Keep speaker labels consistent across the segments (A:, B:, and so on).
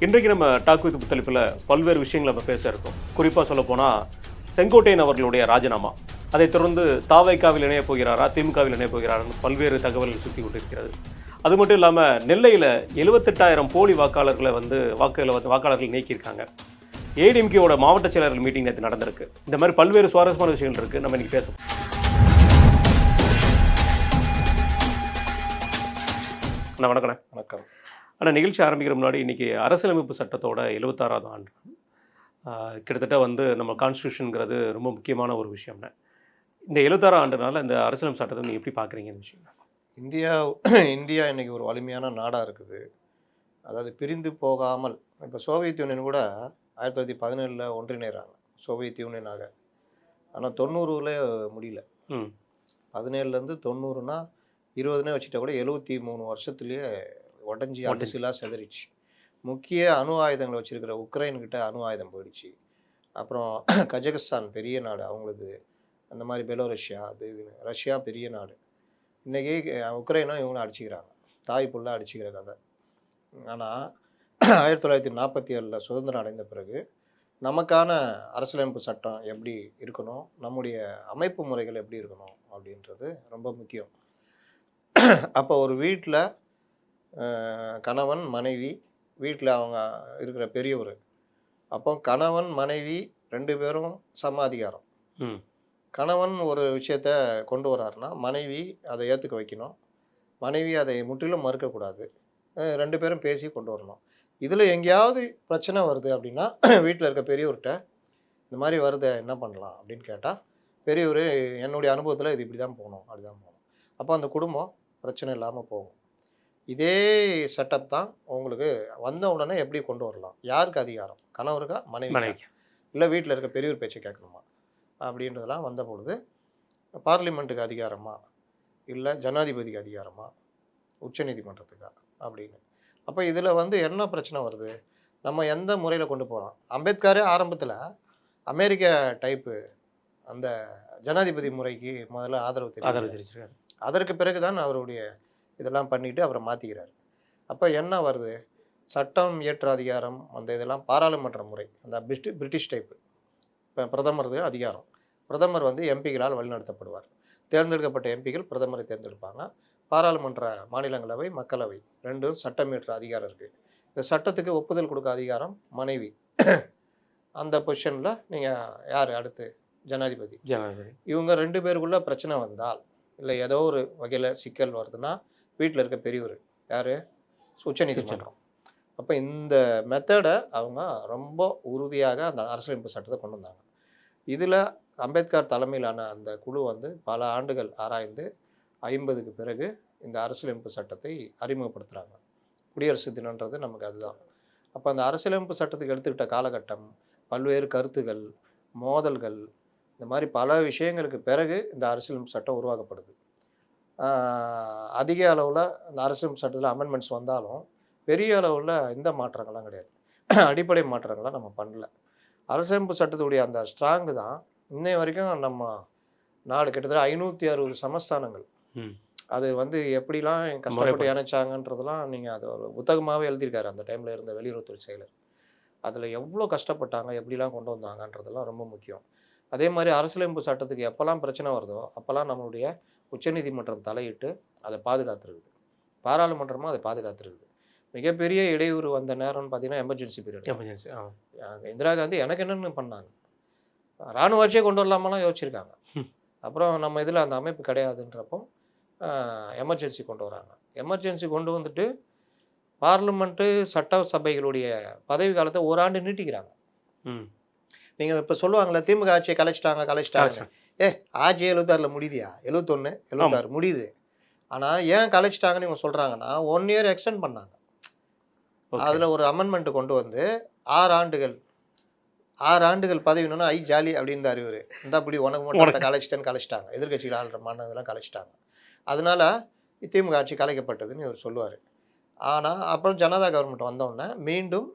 A: இன்றைக்கு நம்ம talk with தலைப்பில் பல்வேறு விஷயங்களை நம்ம பேச இருக்கோம். குறிப்பாக சொல்லப்போனால் செங்கோட்டையன் அவர்களுடைய ராஜினாமா, அதைத் தொடர்ந்து தாவைக்காவில் இணையப் போகிறாரா, திமுகவில் இணையப் போகிறாரான்னு பல்வேறு தகவல்கள் சுற்றி கொண்டிருக்கிறது. அது மட்டும் இல்லாமல் நெல்லையில் 78,000 போலி வாக்காளர்களை வாக்காளர்கள் நீக்கியிருக்காங்க. ஏடிஎம்கேவோட மாவட்ட செயலர்கள் மீட்டிங் நேற்று நடந்திருக்கு. இந்த மாதிரி பல்வேறு சுவாரஸ்யமான விஷயங்கள் இருக்குது. நம்ம இன்னைக்கு பேசணும். வணக்கம்.
B: வணக்கம்.
A: ஆனால் நிகழ்ச்சி ஆரம்பிக்கிற முன்னாடி இன்றைக்கி அரசியலமைப்பு சட்டத்தோட 76வது ஆண்டு. கிட்டத்தட்ட நம்ம கான்ஸ்டியூஷனுங்கிறது ரொம்ப முக்கியமான ஒரு விஷயம்னு. இந்த 76 ஆண்டுனால இந்த அரசியலமைப்பு சட்டத்தை நீங்கள் எப்படி பார்க்குறீங்க? இந்த விஷயம்
B: இந்தியா இன்றைக்கி ஒரு வலிமையான நாடாக இருக்குது. அதாவது பிரிந்து போகாமல், இப்போ சோவியத் யூனியன் கூட 1917 ஒன்றிணைறாங்க சோவியத் யூனியனாக. ஆனால் 90ல் முடியல. 17லேருந்து 90னா 20னே வச்சுட்டா கூட 73 வருஷத்துலேயே உடஞ்சி அடிசிலாக செதறிச்சு. முக்கிய அணு ஆயுதங்களை வச்சுருக்கிற உக்ரைன்கிட்ட அணு ஆயுதம் போயிடுச்சு. அப்புறம் கஜகஸ்தான் பெரிய நாடு, அவங்களுக்கு அந்த மாதிரி பெலோரஷ்யா, அது இதுன்னு ரஷ்யா பெரிய நாடு. இன்றைக்கி உக்ரைனும் இவங்களும் அடிச்சுக்கிறாங்க, தாய் புல்லாக அடிச்சுக்கிற கதை. ஆனால் 1947 சுதந்திரம் அடைந்த பிறகு நமக்கான அரசியலமைப்பு சட்டம் எப்படி இருக்கணும், நம்முடைய அமைப்பு முறைகள் எப்படி இருக்கணும் அப்படின்றது ரொம்ப முக்கியம். அப்போ ஒரு வீட்டில் கணவன் மனைவி, வீட்டில் அவங்க இருக்கிற பெரியவர், அப்போ கணவன் மனைவி 2 பேரும் சம அதிகாரம். கணவன் ஒரு விஷயத்த கொண்டு வராருன்னா மனைவி அதை ஏற்றுக்க வைக்கணும், மனைவி அதை முற்றிலும் மறுக்கக்கூடாது. 2 பேரும் பேசி கொண்டு வரணும். இதில் எங்கேயாவது பிரச்சனை வருது அப்படின்னா வீட்டில் இருக்க பெரியவர்கிட்ட இந்த மாதிரி வருது என்ன பண்ணலாம் அப்படின்னு கேட்டால், பெரியவர் என்னுடைய அனுபவத்தில் இது இப்படி தான் போகணும், அப்படி தான் போகணும். அப்போ அந்த குடும்பம் பிரச்சனை இல்லாமல் போகும். இதே செட்டப் தான் உங்களுக்கு வந்த உடனே எப்படி கொண்டு வரலாம், யாருக்கு அதிகாரம், கணவருக்கா மனைவி, இல்லை வீட்டில் இருக்க பெரியவர் பேச்சை கேட்கணுமா அப்படின்றதெல்லாம் வந்த பொழுது பார்லிமெண்ட்டுக்கு அதிகாரமா, இல்லை ஜனாதிபதிக்கு அதிகாரமா, உச்சநீதிமன்றத்துக்கா அப்படின்னு. அப்போ இதில் என்ன பிரச்சனை வருது, நம்ம எந்த முறையில் கொண்டு போகிறோம். அம்பேத்கரே ஆரம்பத்தில் அமெரிக்க டைப்பு அந்த ஜனாதிபதி முறைக்கு முதல்ல ஆதரவு தெரிவிச்சிருக்காரு. அதற்கு பிறகு தான் அவருடைய இதெல்லாம் பண்ணிவிட்டு அப்புறம் மாற்றிக்கிறார். அப்போ என்ன வருது, சட்டம் இயற்ற அதிகாரம் அந்த இதெல்லாம் பாராளுமன்ற முறை, அந்த பிரிட்டிஷ் டைப்பு. இப்போ பிரதமர் அதிகாரம், பிரதமர் எம்பிகளால் வழிநடத்தப்படுவார். தேர்ந்தெடுக்கப்பட்ட எம்பிகள் பிரதமரை தேர்ந்தெடுப்பாங்க. பாராளுமன்ற மாநிலங்களவை மக்களவை ரெண்டும் சட்டம் இயற்ற அதிகாரம் இருக்குது. இந்த சட்டத்துக்கு ஒப்புதல் கொடுக்க அதிகாரம் மனைவி. அந்த பொசிஷனில் நீங்கள் யார் அடுத்து ஜனாதிபதி. இவங்க 2 பேருக்குள்ளே பிரச்சனை வந்தால், இல்லை ஏதோ ஒரு வகையில் சிக்கல் வருதுன்னா வீட்டில் இருக்க பெரியவர் யார், உச்சநீதிமன்றம். அப்போ இந்த மெத்தடை அவங்க ரொம்ப உறுதியாக அந்த அரசியலமைப்பு சட்டத்தை கொண்டு வந்தாங்க. இதில் அம்பேத்கர் தலைமையிலான அந்த குழு பல ஆண்டுகள் ஆராய்ந்து 50க்கு பிறகு இந்த அரசியலமைப்பு சட்டத்தை அறிமுகப்படுத்துகிறாங்க. குடியரசு தினன்றது நமக்கு அதுதான். அப்போ அந்த அரசியலமைப்பு சட்டத்துக்கு எடுத்துக்கிட்ட காலகட்டம், பல்வேறு கருத்துகள், மோதல்கள், இந்த மாதிரி பல விஷயங்களுக்கு பிறகு இந்த அரசியலமைப்பு சட்டம் உருவாக்கப்படுது. அதிக அளவில் இந்த அரசியலமைப்பு சட்டத்தில் அமெண்ட்மெண்ட்ஸ் வந்தாலும் பெரிய அளவில் இந்த மாற்றங்கள்லாம் கிடையாது. அடிப்படை மாற்றங்கள்லாம் நம்ம பண்ணல. அரசியலமைப்பு சட்டத்துடைய அந்த ஸ்ட்ராங்கு தான் இன்னை வரைக்கும் நம்ம நாடு கிட்டத்தட்ட 560 சமஸ்தானங்கள். அது எப்படிலாம் கஷ்டப்பட்டு இணைச்சாங்கன்றதெல்லாம் நீங்கள் அதை ஒரு புத்தகமாகவே எழுதியிருக்காரு அந்த டைமில் இருந்த வெளியுறவுத்துறை செயலர். அதில் எவ்வளோ கஷ்டப்பட்டாங்க, எப்படிலாம் கொண்டு வந்தாங்கன்றதெல்லாம் ரொம்ப முக்கியம். அதே மாதிரி அரசியலமைப்பு சட்டத்துக்கு எப்போல்லாம் பிரச்சனை வருதோ அப்போல்லாம் நம்மளுடைய உச்சநீதிமன்றம் தலையிட்டு அதை பாதுகாத்துருக்குது. பாராளுமன்றமும் அதை பாதுகாத்துருக்குது. மிகப்பெரிய இடையூறு வந்த நேரம்னு பார்த்தீங்கன்னா எமர்ஜென்சி பீரியட். இந்திரா காந்தி எனக்கு என்னென்னு பண்ணாங்க, இராணுவ ஆட்சியே கொண்டு வரலாமெல்லாம் யோசிச்சிருக்காங்க. அப்புறம் நம்ம இதில் அந்த அமைப்பு கிடையாதுன்றப்போ எமர்ஜென்சி கொண்டு வராங்க. எமர்ஜென்சி கொண்டு வந்துட்டு பார்லிமெண்ட்டு சட்டசபைகளுடைய பதவி காலத்தை 1 ஆண்டு நீட்டிக்கிறாங்க. நீங்கள் இப்போ சொல்லுவாங்களே திமுக ஆட்சியை கலைச்சிட்டாங்க. ஆட்சி 76ல் முடியுதியா, 71 76 முடியுது. ஆனால் ஏன் கலைச்சிட்டாங்கன்னு இவங்க சொல்கிறாங்கன்னா 1 இயர் எக்ஸ்டெண்ட் பண்ணாங்க. அதில் ஒரு அமெண்ட்மெண்ட்டு கொண்டு 6 ஆண்டுகள் பதவினா ஜாலி அப்படின்னு தான் அறிவுரு இந்த அப்படி உனக்கு மட்டும் கலைச்சிட்டாங்க. எதிர்கட்சிகள் ஆளுற மாநிலங்கள்லாம் கலைச்சிட்டாங்க. அதனால திமுக ஆட்சி கலைக்கப்பட்டதுன்னு இவர் சொல்லுவார். ஆனால் அப்புறம் ஜனதா கவர்மெண்ட் வந்தோடனே மீண்டும்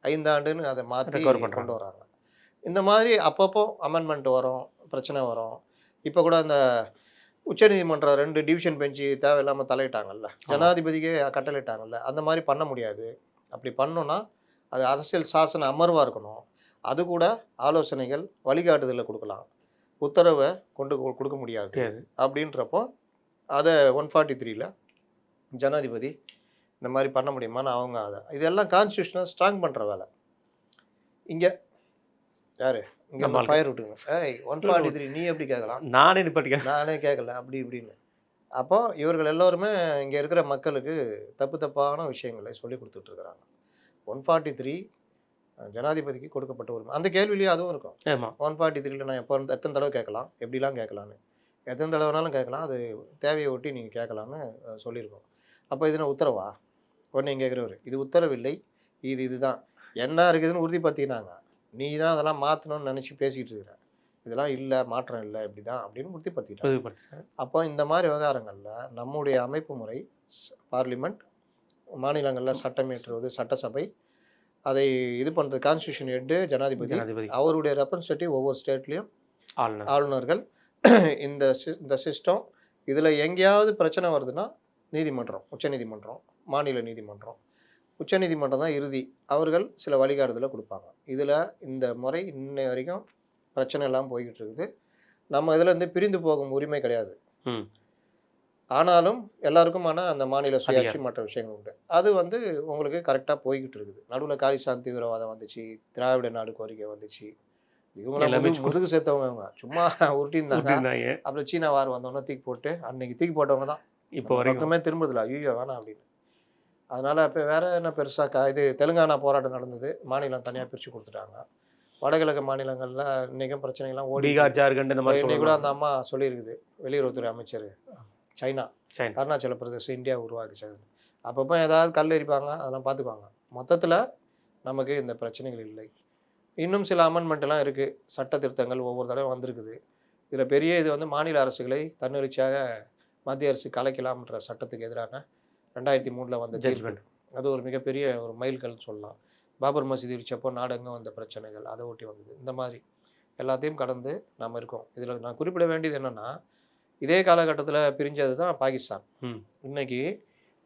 B: 5 ஆண்டுன்னு அதை மாற்றி கொண்டு வராங்க. இந்த மாதிரி அப்பப்போ அமெண்ட்மெண்ட் வரும், பிரச்சனை வரும். இப்போ கூட அந்த உச்சநீதிமன்றம் 2 டிவிஷன் பெஞ்சு தேவையில்லாமல் தலையிட்டாங்கல்ல, ஜனாதிபதிக்கே கட்டளையிட்டாங்கல்ல, அந்த மாதிரி பண்ண முடியாது. அப்படி பண்ணோன்னா அது அரசியல் சாசன அமர்வாக இருக்கணும். அது கூட ஆலோசனைகள் வழிகாட்டுதலை கொடுக்கலாம், உத்தரவை கொடுக்க முடியாது. அப்படின்றப்போ அதை 143ல் ஜனாதிபதி இந்த மாதிரி பண்ண முடியுமான்னு அவங்க இதெல்லாம் கான்ஸ்டியூஷனை ஸ்ட்ராங் பண்ணுற வேலை. இங்கே யார் இங்கே ஃபயர் விட்டுங்க, 143 நீ எப்படி கேட்கலாம், நானே கேட்கல அப்படி இப்படின்னு. அப்போ இவர்கள் எல்லோருமே இங்கே இருக்கிற மக்களுக்கு தப்பான விஷயங்களை சொல்லி கொடுத்துட்ருக்குறாங்க. 143 ஜனாதிபதிக்கு கொடுக்கப்பட்ட உரிமை. அந்த கேள்வியிலேயே அதுவும் இருக்கும். 143ல் நான் எத்தனை தடவை கேட்கலாம், எப்படிலாம் கேட்கலான்னு, எத்தனை தடவைனாலும் கேட்கலாம், அது தேவையை ஒட்டி நீங்கள் கேட்கலான்னு சொல்லியிருக்கோம். அப்போ இது நான் உத்தரவா? உடனே கேட்குறவர் இது உத்தரவில்லை, இதுதான் என்ன இருக்குதுன்னு உறுதிப்படுத்தினாங்க. நீ தான் அதெல்லாம் மாற்றணும்னு நினச்சி பேசிகிட்டு இருக்கிற, இதெல்லாம் இல்லை, மாற்றம் இல்லை, இப்படி தான் அப்படின்னு உறுதிப்படுத்திட்டாங்க. அப்போ இந்த மாதிரி விவகாரங்களில் நம்முடைய அமைப்பு முறை, பார்லிமெண்ட், மாநிலங்களில் சட்டம் இயற்றுவது சட்டசபை, அதை இது பண்ணுறது கான்ஸ்டியூஷன் ஹெட்டு ஜனாதிபதி, அவருடைய ரெப்ரசன்டேட்டிவ் ஒவ்வொரு ஸ்டேட்லேயும் ஆளுநர்கள். இந்த சிஸ்டம் இதில் எங்கேயாவது பிரச்சனை வருதுன்னா நீதிமன்றம், உச்சநீதிமன்றம், மாநில நீதிமன்றம், உச்சநீதிமன்றம் தான் இறுதி. அவர்கள் சில வழிகாட்டுதலை கொடுப்பாங்க. இதில் இந்த முறை இன்னை வரைக்கும் பிரச்சனை எல்லாம் போய்கிட்டு இருக்குது. நம்ம இதில் இருந்து பிரிந்து போகும் உரிமை கிடையாது. ஆனாலும் எல்லாருக்குமான அந்த மாநில சுயாட்சி மற்ற விஷயங்கள் உண்டு. அது உங்களுக்கு கரெக்டாக போய்கிட்டு இருக்குது. நடுவில் காலிஸ்தான் தீவிரவாதம் வந்துச்சு, திராவிட நாடு கோரிக்கை வந்துச்சு, இவங்களாம் முதுகு சேர்த்தவங்க, அவங்க சும்மா உருட்டிருந்தாங்க. அப்புறம் சீனா வார் வந்தவொன்னே தூக்கி போட்டு, அன்னைக்கு தூக்கி போட்டவங்க தான் இப்போ வரைக்குமே திரும்புறதில்ல, ஐயோ வேணாம் அப்படின்னு. அதனால் இப்போ வேறு என்ன பெருசாக இது தெலுங்கானா போராட்டம் நடந்தது, மாநிலம் தனியாக பிரித்து கொடுத்துட்டாங்க. வடகிழக்கு மாநிலங்களில் இன்றைக்கும் பிரச்சனைகள்லாம் ஓடி, பீகார், ஜார்க்கண்ட் இந்த மாதிரி இன்னைக்கு கூட அந்த அம்மா சொல்லியிருக்குது, வெளியுறவுத்துறை அமைச்சர், சைனா அருணாச்சல பிரதேசம் இந்தியா உருவாக்குச்சு. அப்பப்போ ஏதாவது கல் எரிப்பாங்க, அதெல்லாம் பார்த்துக்குவாங்க. மொத்தத்தில் நமக்கு இந்த பிரச்சனைகள் இல்லை. இன்னும் சில அமெண்ட்மெண்ட்லாம் இருக்குது, சட்ட திருத்தங்கள் ஒவ்வொரு தடவை வந்திருக்குது. இதில் பெரிய இது மாநில அரசுகளை தன்னெழுச்சியாக மத்திய அரசு கலைக்கலாம்ன்ற சட்டத்துக்கு எதிரான 2003 வந்த ஜட்ஜ்மெண்ட், அது ஒரு மிகப்பெரிய ஒரு மைல்கல்னு சொல்லலாம். பாபர் மசூதி இடிச்சப்போ நாடெங்கும் வந்த பிரச்சனைகள், அதை ஒட்டி வந்தது. இந்த மாதிரி எல்லாத்தையும் கடந்து நாம் இருக்கோம். இதில் நான் குறிப்பிட வேண்டியது என்னென்னா, இதே காலகட்டத்தில் பிரிஞ்சது தான் பாகிஸ்தான். இன்னைக்கு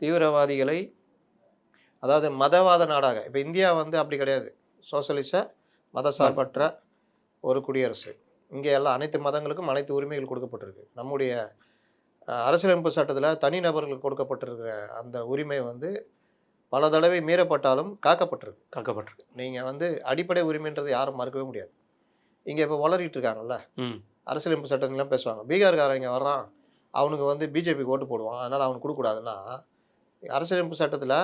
B: தீவிரவாதிகளை, அதாவது மதவாத நாடாக, இப்போ இந்தியா அப்படி கிடையாது, சோசலிச மதசார்பற்ற ஒரு குடியரசு. இங்கே எல்லாம் அனைத்து மதங்களுக்கும் அனைத்து உரிமைகள் கொடுக்கப்பட்டிருக்கு. நம்முடைய அரசியலமைப்பு சட்டத்தில் தனிநபர்களுக்கு கொடுக்கப்பட்டிருக்கிற அந்த உரிமை பல தடவை மீறப்பட்டாலும் காக்கப்பட்டிருக்கு. நீங்கள் அடிப்படை உரிமைன்றது யாரும் மறுக்கவே முடியாது. இங்கே இப்போ வளரிட்டு இருக்காங்கல்ல, அரசியலமைப்பு சட்டங்கள்லாம் பேசுவாங்க, பீகார்காரன் இங்கே வர்றான், அவனுக்கு பிஜேபிக்கு ஓட்டு போடுவான், அதனால் அவனுக்கு கொடுக்கூடாதுன்னா, அரசியலமைப்பு சட்டத்தில்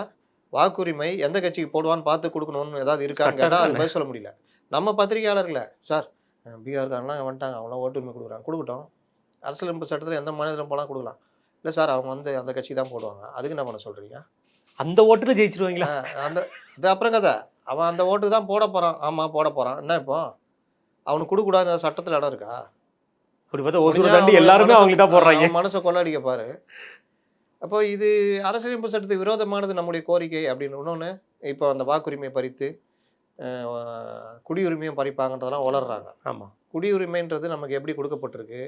B: வாக்குரிமை எந்த கட்சிக்கு போடுவான்னு பார்த்து கொடுக்கணும்னு ஏதாவது இருக்கான்னு கேட்டால் அது பதில் சொல்ல முடியல. நம்ம பத்திரிகையாளர்களை, சார் பீகார்காரன்லாம் வந்துட்டாங்க, அவங்களாம் ஓட்டுரிமை கொடுக்கட்டும், அரசியலமைப்பு சட்டத்தில் எந்த மாநிலம் போலாம் கொடுக்கலாம். இல்லை சார், அவங்க அந்த கட்சி தான் போடுவாங்க, அதுக்கு என்ன பண்ண சொல்கிறீங்க?
A: அந்த ஓட்டுல ஜெயிச்சிருவாங்களா?
B: அது அப்புறம் கதை. அவன் அந்த ஓட்டுக்கு தான் போட போகிறான். ஆமாம், போட போகிறான். என்ன இப்போ அவனுக்கு கொடுக்கூடாது சட்டத்தில் இடம் இருக்கா?
A: அப்படி பார்த்தா எல்லாருமே அவங்களுக்கு தான் போடுறாங்க.
B: மனசை கொள்ளடிக்க பாரு. அப்போ இது அரசியலமைப்பு சட்டத்துக்கு விரோதமானது நம்முடைய கோரிக்கை அப்படின்னு. இன்னொன்று, இப்போ அந்த வாக்குரிமையை பறித்து குடியுரிமையும் பறிப்பாங்கன்றதெல்லாம் வளர்றாங்க. ஆமாம், குடியுரிமைன்றது நமக்கு எப்படி கொடுக்கப்பட்டிருக்கு?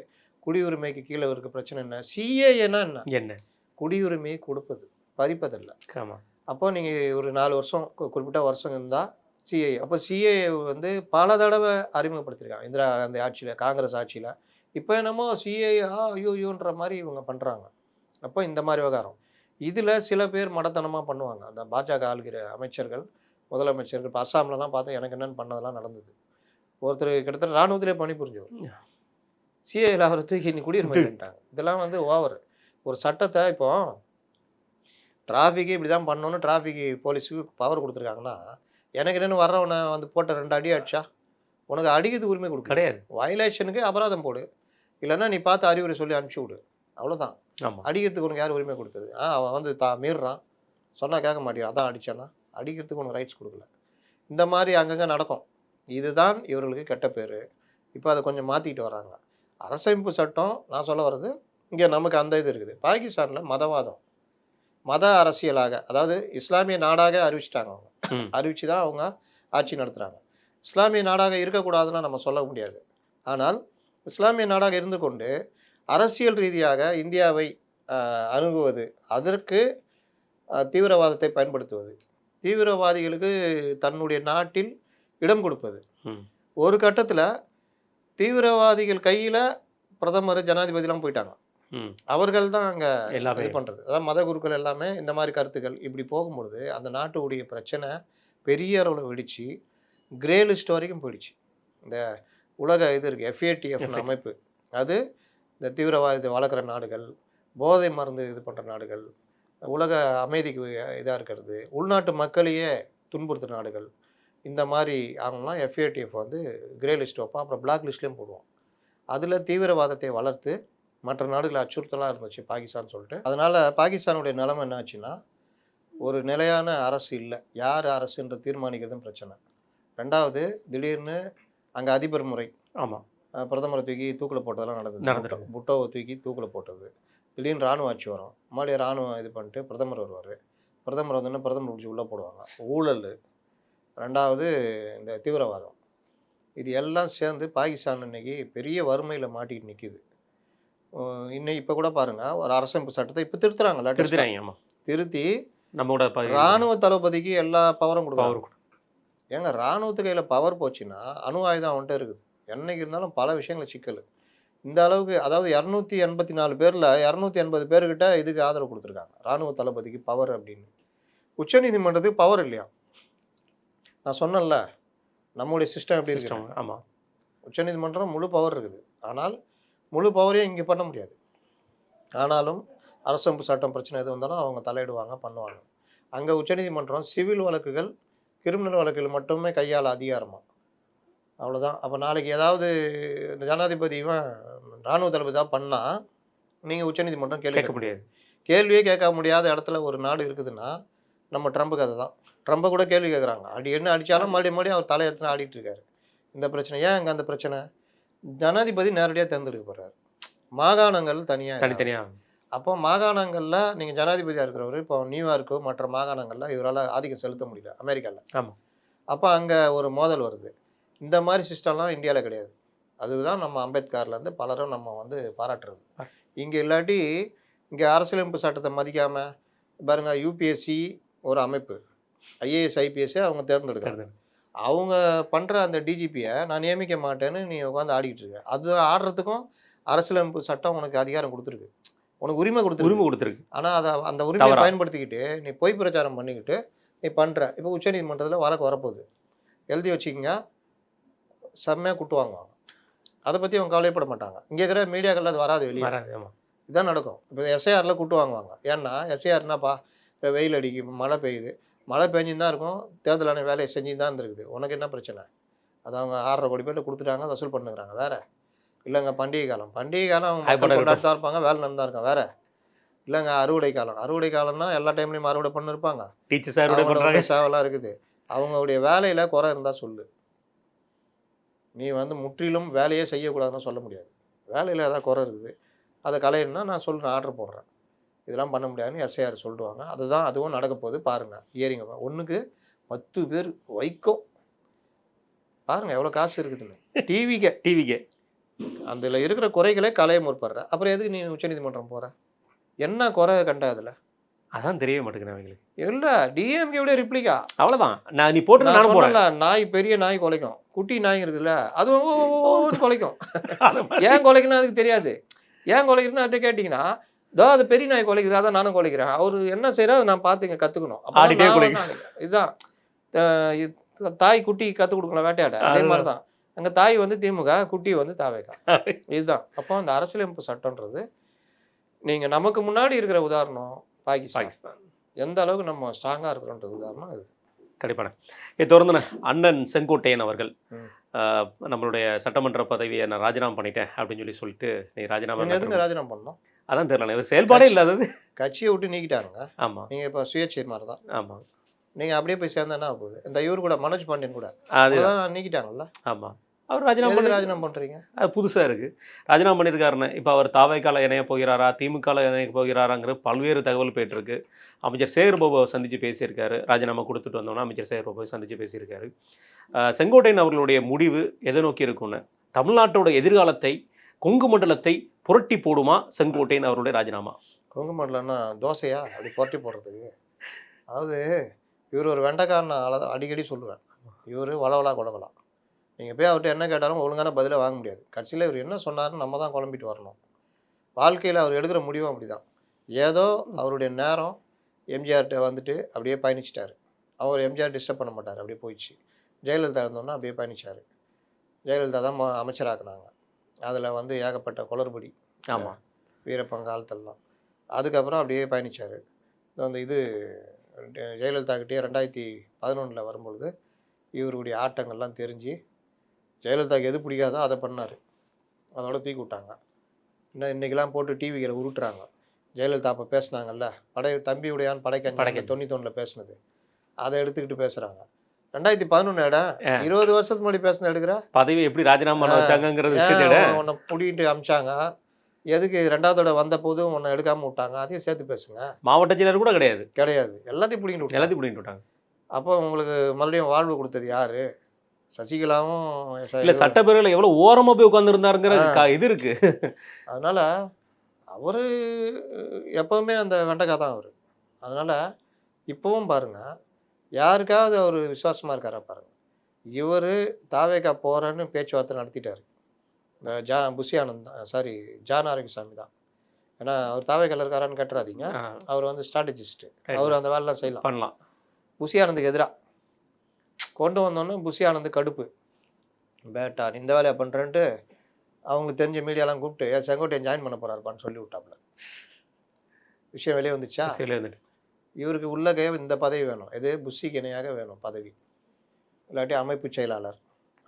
B: குடியுரிமைக்கு கீழே இருக்க பிரச்சனை என்ன? சிஏஏன்னா என்ன? குடியுரிமையை கொடுப்பது, பறிப்பதில்லை. ஆமாம். அப்போ நீங்கள் ஒரு 4 வருஷம் குறிப்பிட்ட வருஷம் இருந்தால் சிஏஏ. அப்போ சிஏஏ பல தடவை அறிமுகப்படுத்திருக்காங்க இந்திரா காந்தி ஆட்சியில், காங்கிரஸ் ஆட்சியில். இப்போ என்னமோ சிஏஏ ஐயோன்ற மாதிரி இவங்க பண்ணுறாங்க. அப்போ இந்த மாதிரி விவகாரம் இதில் சில பேர் மடத்தனமாக பண்ணுவாங்க. அந்த பாஜக ஆளுகிற அமைச்சர்கள், முதலமைச்சர்கள், இப்போ அஸ்ஸாம்லலாம் பார்த்தா எனக்கு என்னென்னு பண்ணதெல்லாம் நடந்தது. ஒருத்தர் கிட்டத்தட்ட இராணுவத்திலே பணிபுரிஞ்சவர் சிஏஏல அவரை தூக்கி இன்னைக்கு குடியுரிமைட்டாங்க. இதெல்லாம் ஓவர். ஒரு சட்டத்தை இப்போ டிராஃபிக்கு இப்படி தான் பண்ணணும்னு டிராஃபிக் போலீஸுக்கு பவர் கொடுத்துருக்காங்கன்னா, எனக்கு என்னென்னு வர்றவனை போட்ட 2 அடி அடிச்சா உனக்கு அடிக்கிறது உரிமை கொடுக்க கிடையாது. வயலேஷனுக்கு அபராதம் போடு, இல்லைன்னா நீ பார்த்து அறிவுரை சொல்லி அனுப்பிச்சி விடு, அவ்வளோதான். அடிக்கிறதுக்கு உனக்கு யார் உரிமை கொடுத்தது? அவன் மீறுறான், சொன்னால் கேட்க மாட்டேன், அதான் அடித்தானா, அடிக்கிறதுக்கு உனக்கு ரைட்ஸ் கொடுக்கல. இந்த மாதிரி அங்கங்கே நடக்கும். இதுதான் இவர்களுக்கு கெட்ட பேர். இப்போ அதை கொஞ்சம் மாற்றிக்கிட்டு வராங்க. அரசமைப்பு சட்டம் நான் சொல்ல வர்றது, இங்கே நமக்கு அந்த இது இருக்குது. பாகிஸ்தானில் மதவாதம், மத அரசியலாக, அதாவது இஸ்லாமிய நாடாக அறிவிச்சிட்டாங்க. அவங்க அறிவிச்சு தான் அவங்க ஆட்சி நடத்துகிறாங்க. இஸ்லாமிய நாடாக இருக்கக்கூடாதுன்னா நம்ம சொல்ல முடியாது. ஆனால் இஸ்லாமிய நாடாக இருந்து கொண்டு அரசியல் ரீதியாக இந்தியாவை அணுகுவது, அதற்கு தீவிரவாதத்தை பயன்படுத்துவது, தீவிரவாதிகளுக்கு தன்னுடைய நாட்டில் இடம் கொடுப்பது.
A: ம்.
B: ஒரு கட்டத்தில் தீவிரவாதிகள் கையில் பிரதமர் ஜனாதிபதிலாம் போயிட்டாங்க.
A: ம்.
B: அவர்கள் தான் அங்கே
A: எல்லாமே
B: இது பண்ணுறது. அதாவது மத குருக்கள் எல்லாமே இந்த மாதிரி கருத்துக்கள் இப்படி போகும்பொழுது அந்த நாட்டுடைய பிரச்சனை பெரிய அளவில் வெடிச்சு கிரே லிஸ்ட் வரைக்கும் போயிடுச்சு. இந்த உலக இது இருக்குது FATF அமைப்பு, அது இந்த தீவிரவாதத்தை வளர்க்குற நாடுகள், போதை மருந்து இது பண்ணுற நாடுகள், உலக அமைதிக்கு இதாக இருக்கிறது, உள்நாட்டு மக்களையே துன்புறுத்துகிற நாடுகள், இந்த மாதிரி அவங்களாம் FATF வந்து கிரே லிஸ்ட் வைப்போம், அப்புறம் பிளாக் லிஸ்ட்லேயும் போடுவோம். அதில் தீவிரவாதத்தை வளர்த்து மற்ற நாடுகளை அச்சுறுத்தலாக இருந்துச்சு பாகிஸ்தான் சொல்லிட்டு. அதனால் பாகிஸ்தானுடைய நிலைமை என்ன ஆச்சுன்னா, ஒரு நிலையான அரசு இல்லை, யார் அரசுன்ற தீர்மானிக்கிறதும் பிரச்சனை. ரெண்டாவது, திடீர்னு அங்கே அதிபர் முறை,
A: ஆமாம்,
B: பிரதமரை தூக்கி தூக்கில் போட்டதெல்லாம் நடந்தது. புட்டோவை தூக்கி தூக்கில் போட்டது. திடீர்னு ராணுவ ஆட்சி வரும், மறுபடியும் ராணுவம் இது பண்ணிட்டு பிரதமர் வருவார். பிரதமர் வந்தோன்னா பிரதமர் பிடிச்சி உள்ளே போடுவாங்க. ஊழல், ரெண்டாவது இந்த தீவிரவாதம், இது எல்லாம் சேர்ந்து பாகிஸ்தான் இன்னைக்கு பெரிய வறுமையில் மாட்டிக்கிட்டு நிற்கிது. இன்னைக்கு இப்போ கூட பாருங்கள், ஒரு அரசமைப்பு சட்டத்தை இப்போ திருத்துறாங்க. திருத்தி நம்மளோட இராணுவ தளபதிக்கு எல்லா பவரும் கொடுப்பாங்க. ஏங்க இராணுவத்து கையில் பவர் போச்சுன்னா அணு ஆயுதம் அவன்கிட்ட இருக்குது. என்னைக்கு இருந்தாலும் பல விஷயங்கள் சிக்கல். இந்த அளவுக்கு, அதாவது 284 பேரில் 280 பேர்கிட்ட இதுக்கு ஆதரவு கொடுத்துருக்காங்க, இராணுவ தளபதிக்கு பவர் அப்படின்னு. உச்சநீதிமன்றத்துக்கு பவர் இல்லையா? நான் சொன்னேன்ல நம்முடைய சிஸ்டம் எப்படி இருக்கு.
A: ஆமாம்,
B: உச்சநீதிமன்றம் முழு பவர் இருக்குது, ஆனால் முழு பவரையும் இங்கே பண்ண முடியாது. ஆனாலும் அரசமைப்பு சட்டம் பிரச்சனை எது வந்தாலும் அவங்க தலையிடுவாங்க, பண்ணுவாங்க. அங்கே உச்சநீதிமன்றம் சிவில் வழக்குகள், கிரிமினல் வழக்குகள் மட்டுமே கையாள அதிகாரமாக, அவ்வளோதான். அப்போ நாளைக்கு ஏதாவது இந்த ஜனாதிபதி இராணுவ தளபதி தான் பண்ணால் நீங்கள் உச்சநீதிமன்றம் கேள்வி கேட்க முடியாது. கேள்வியே கேட்க முடியாத இடத்துல ஒரு நாடு இருக்குதுன்னா நம்ம ட்ரம்ப் கதை தான். ட்ரம்பை கூட கேள்வி கேட்குறாங்க, என்ன அடித்தாலும் மறுபடியும் அவர் தலையெடுத்து ஆடிட்டு இருக்காரு. இந்த பிரச்சனை ஏன் அங்கே அந்த பிரச்சனை? ஜனாதிபதி நேரடியாக தேர்ந்தெடுக்க போகிறார், மாகாணங்கள் தனித்தனியாக. அப்போ மாகாணங்களில் நீங்கள் ஜனாதிபதியாக இருக்கிறவர் இப்போ நியூயார்க்கோ மற்ற மாகாணங்களில் இவரால் ஆதிக்கம் செலுத்த முடியல அமெரிக்காவில்.
A: ஆமாம்.
B: அப்போ அங்கே ஒரு மோதல் வருது. இந்த மாதிரி சிஸ்டம்லாம் இந்தியாவில் கிடையாது. அதுதான் நம்ம அம்பேத்கர்லேருந்து பலரும் நம்ம பாராட்டுறது. இங்கே இல்லாட்டி இங்கே அரசியலமைப்பு சட்டத்தை மதிக்காமல் பாருங்கள், UPSC ஒரு அமைப்பு, IAS IPS அவங்க தேர்ந்தெடுக்கிறாங்க. அவங்க பண்ணுற அந்த DGPயை நான் நியமிக்க மாட்டேன்னு நீ உட்காந்து ஆடிக்கிட்டு இருக்க. அது ஆடுறதுக்கும் அரசியலமைப்பு சட்டம் உனக்கு அதிகாரம் கொடுத்துருக்கு, உனக்கு உரிமை கொடுத்துருக்கு. ஆனால் அதை அந்த உரிமையை பயன்படுத்திக்கிட்டு நீ பொய் பிரச்சாரம் பண்ணிக்கிட்டு நீ பண்ணுற. இப்போ உச்சநீதிமன்றத்தில் வழக்கு வரப்போகுது, எழுதி வச்சுக்கிங்க, செம்மையாக குட்டு வாங்குவாங்க. அதை பற்றி அவங்க கவலைப்பட மாட்டாங்க. இங்கே இருக்கிற மீடியாக்கள் அது வராது, வெளியே இதுதான் நடக்கும். இப்போ SIRல கூட்டு வாங்குவாங்க. ஏன்னா SIR என்னப்பா, இப்போ வெயில் அடிக்கும், மழை பெய்யுது, மழை பெஞ்சுன்னு தான் இருக்கும், தேர்தலான வேலையை செஞ்சு தான் இருந்திருக்குது, உனக்கு என்ன பிரச்சனை? அது அவங்க 6.5 கோடி பேர்ட்ட கொடுத்துட்டாங்க, வசூல் பண்ணுறாங்க. வேறு இல்லைங்க பண்டிகை காலம் அவங்க மக்கள் கொண்டாடி தான் இருப்பாங்க, வேலை நடந்தா இருக்காங்க. வேறு இல்லைங்க அறுவடை காலம்னா எல்லா டைம்லையும் அறுவடை பண்ணிருப்பாங்க, சேவெல்லாம் இருக்குது. அவங்களுடைய வேலையில் குறை இருந்தால் சொல்லு. நீ முற்றிலும் வேலையே செய்யக்கூடாதுன்னு சொல்ல முடியாது. வேலையில் ஏதாவது குறை இருக்குது, அதை கலையணும்னா நான் சொல்கிறேன், ஆர்டர் போடுறேன், இதெல்லாம் பண்ண முடியாதுன்னு SIR சொல்லிடுவாங்க. அதுவும் நடக்க போகுது பாருங்கள். ஏறிங்க, 1க்கு 10 பேர் வைக்கோ பாருங்கள் எவ்வளோ காசு இருக்குதுன்னு. டிவிக்கே அதில் இருக்கிற குறைகளே கலைய முற்படுற. அப்புறம் எதுக்கு நீ உச்சநீதிமன்றம் போகிற? என்ன குறை கண்ட அதில்? அதான் தெரிய மாட்டேங்குது அவங்களுக்கு. இல்லை, DMK ரிப்ளிகா அவ்வளோதான். நீ போட்டு நாய், பெரிய நாய் குலைக்கும், குட்டி நாய் இருக்குதுல்ல அது குலைக்கும். ஏன் குலைக்குன்னு அதுக்கு தெரியாது. ஏன் குலைக்குன்னு அதை கேட்டிங்கன்னா, அது பெரிய நாய் குலைக்குது, அதான் நானும் குலைக்கிறேன். அவர் என்ன செய்யறா அதை நான் பார்த்து இங்கே கற்றுக்கணும். இதுதான் தாய் குட்டி கற்றுக் கொடுக்கணும் வேட்டையாட. அதே மாதிரி தான் அங்கே தாய் திமுக, குட்டி தாவேகா. இதுதான். அப்போ அந்த அரசியலமைப்பு சட்டம்ன்றது, நீங்கள் நமக்கு முன்னாடி இருக்கிற உதாரணம் பாகிஸ்தான், எந்த அளவுக்கு நம்ம ஸ்ட்ராங்காக இருக்கிறோன்றது உதாரணம் அது. கண்டிப்பான. தொடர்ந்து அண்ணன் செங்கோட்டையன் அவர்கள் நம்மளுடைய சட்டமன்ற பதவியை நான் ராஜினாமா பண்ணிட்டேன் அப்படின்னு சொல்லிட்டு நீ ராஜினாமா பண்ணோம். அதான் தெரியல, இவர் செயல்பாடே இல்லாதது. கட்சியை விட்டு நீக்கிட்டாருங்க. ஆமாம், நீங்கள் இப்போ சுயேட்சை மாதிரி தான். ஆமாம், நீங்கள் அப்படியே போய் சேர்ந்தா என்ன போகுது? இந்த இவர் கூட மனோஜ் பாண்டியன் கூட அதுதான் நீக்கிட்டாங்கல்ல. ஆமாம், அவர் ராஜினாமா பண்ணுறீங்க, அது புதுசாக இருக்குது. ராஜினாமா பண்ணியிருக்காருன்னு இப்போ அவர் தாவைக்கால இணைய போகிறாரா, திமுகவில் இணைய போகிறாராங்கிற பல்வேறு தகவல் போயிட்டுருக்கு. அமைச்சர் சேகர் பாபுவை சந்தித்து பேசியிருக்காரு. ராஜினாமா கொடுத்துட்டு வந்தோன்னா அமைச்சர் சேகர் பாபுவை சந்தித்து பேசியிருக்காரு. செங்கோட்டையன் அவர்களுடைய முடிவு எதை நோக்கி இருக்குன்னு, தமிழ்நாட்டோட எதிர்காலத்தை, கொங்கு மண்டலத்தை புரட்டி போடுமா செங்கோட்டையன் அவருடைய ராஜினாமா? கொங்கு மண்டலம்னா தோசையா அப்படி புரட்டி போடுறதுக்கு? அதாவது இவர் ஒரு வெண்டைக்காரன் நான் அடிக்கடி சொல்லுவேன். இவர் வளவலா கொலவலா. நீங்கள் போய் அவர்கிட்ட என்ன கேட்டாலும் ஒழுங்கான பதிலை வாங்க முடியாது. கடைசியில் இவர் என்ன சொன்னாருன்னு நம்ம தான் குழம்பிட்டு வரணும். வாழ்க்கையில் அவர் எடுக்கிற முடிவும் அப்படி தான். ஏதோ அவருடைய நேரம் எம்ஜிஆர்கிட்ட வந்துட்டு அப்படியே பயணிச்சிட்டாரு. அவர் எம்ஜிஆர் டிஸ்டர்ப் பண்ண மாட்டார், அப்படியே போயிடுச்சு. ஜெயலலிதா இருந்தோன்னா அப்படியே பயணிச்சார். ஜெயலலிதா தான் அமைச்சராக்குனாங்க. அதில் வந்து ஏகப்பட்ட குளறுபடி.
A: ஆமாம்,
B: வீரப்பன் காலத்தெல்லாம். அதுக்கப்புறம் அப்படியே பயணிச்சார். அந்த இது ஜெயலலிதா கிட்டே 2011 வரும்பொழுது இவருடைய ஆட்டங்கள்லாம் தெரிஞ்சு ஜெயலலிதாவுக்கு எது பிடிக்காதோ அதை பண்ணார். அதோட தூக்கி விட்டாங்க. இன்னும் இன்றைக்கெல்லாம் போட்டு டிவிகளை உருட்டுறாங்க. ஜெயலலிதா அப்போ பேசுனாங்கல்ல, தம்பி உடையான் படைக்கஞ்சான் 91 பேசுனது, அதை எடுத்துக்கிட்டு பேசுகிறாங்க. 2011 இடம் 20 வருஷத்துக்கு முன்னாடி பேசுன எடுக்கிற
A: பதவி எப்படி ராஜினாமா பண்ண வச்சாங்கங்கிறது விஷயத்தோட
B: உன்னை பிடிக்கிட்டு அமிச்சாங்க. எதுக்கு 2வது தடவை வந்த போதும் உன்னை எடுக்காமல் விட்டாங்க, அதையும் சேர்த்து பேசுங்க.
A: மாவட்ட செயலர் கூட கிடையாது,
B: எல்லாத்தையும் பிடிக்கிட்டு
A: எல்லாத்தையும் பிடிக்கிட்டு விட்டாங்க.
B: அப்போ உங்களுக்கு மறுபடியும் வாழ்வு கொடுத்தது யாரு? சசிகலாவும்
A: இல்லை, சட்டப்பேரவையில் எவ்வளோ ஓரமாக போய் உட்காந்துருந்தாருங்கிற இது இருக்கு.
B: அதனால அவரு எப்பவுமே அந்த வெண்டைக்காய் தான் அவர். அதனால இப்பவும் பாருங்க, யாருக்காவது அவர் விசுவாசமா இருக்காரா பாருங்க. இவர் தாவேக்கா போறேன்னு பேச்சுவார்த்தை நடத்திட்டாரு. புஷி ஆனந்த் சாரி ஜான் ஆரோக்கியசாமி தான். ஏன்னா அவர் தாவேக்கால இருக்காரான்னு கேட்டுறாதீங்க. அவர் வந்து ஸ்ட்ராட்டஜிஸ்ட். அவர் அந்த வேலைலாம் செய்யலாம்,
A: பண்ணலாம்.
B: புஷி ஆனந்துக்கு எதிராக கொண்டு வந்தோன்னே புஷி ஆனந்த் கடுப்பு. பேட்டா இந்த வேலையை பண்ணுறேன்ட்டு அவங்களுக்கு தெரிஞ்ச மீடியாலாம் கூப்பிட்டு செங்கோட்டையன் ஜாயின் பண்ண போகிறாருப்பான்னு சொல்லி விட்டாப்புல. விஷயம் வெளியே வந்துச்சா? இவருக்கு உள்ளகே இந்த பதவி வேணும். எது புஷிக்கு இணையாக வேணும் பதவி, இல்லாட்டி அமைப்பு செயலாளர்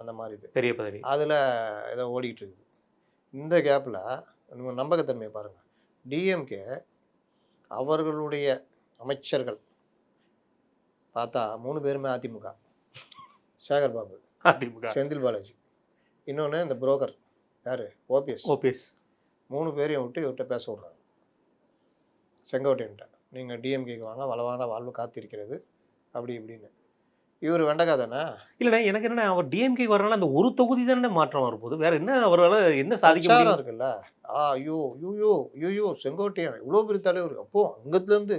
B: அந்த மாதிரி இது
A: பெரிய பதவி.
B: அதில் ஏதோ ஓடிக்கிட்டு இருக்குது. இந்த கேப்பில் நீங்கள் நம்பகத்தன்மையை பாருங்கள். டிஎம்கே அவர்களுடைய அமைச்சர்கள் பார்த்தா 3 பேருமே அதிமுக. சேகர் பாபு
A: அதிமுக,
B: செந்தில் பாலாஜி, இன்னொன்று இந்த புரோக்கர் யார் ஓபிஎஸ். 3 பேரையும் விட்டு இவர்கிட்ட பேச விட்றாங்க. செங்கோட்டையன்ட்ட நீங்கள் டிஎம்கேக்கு வாங்க, வளவான வாழ்வு காத்திருக்கிறது அப்படி இப்படின்னு. இவர் வெண்டைக்காய் தானே?
A: இல்லைண்ணா, எனக்கு என்னென்ன அவர் டிஎம்கே வரனால அந்த ஒரு தொகுதி தானே மாற்றம் வரும்போது வேற என்ன அவரால் என்ன சாதிக்க முடியும்
B: இருக்குல்ல. ஐயோ செங்கோட்டையன் இவ்வளோ பெரிய தலைவர். அப்போது அங்கத்துலேருந்து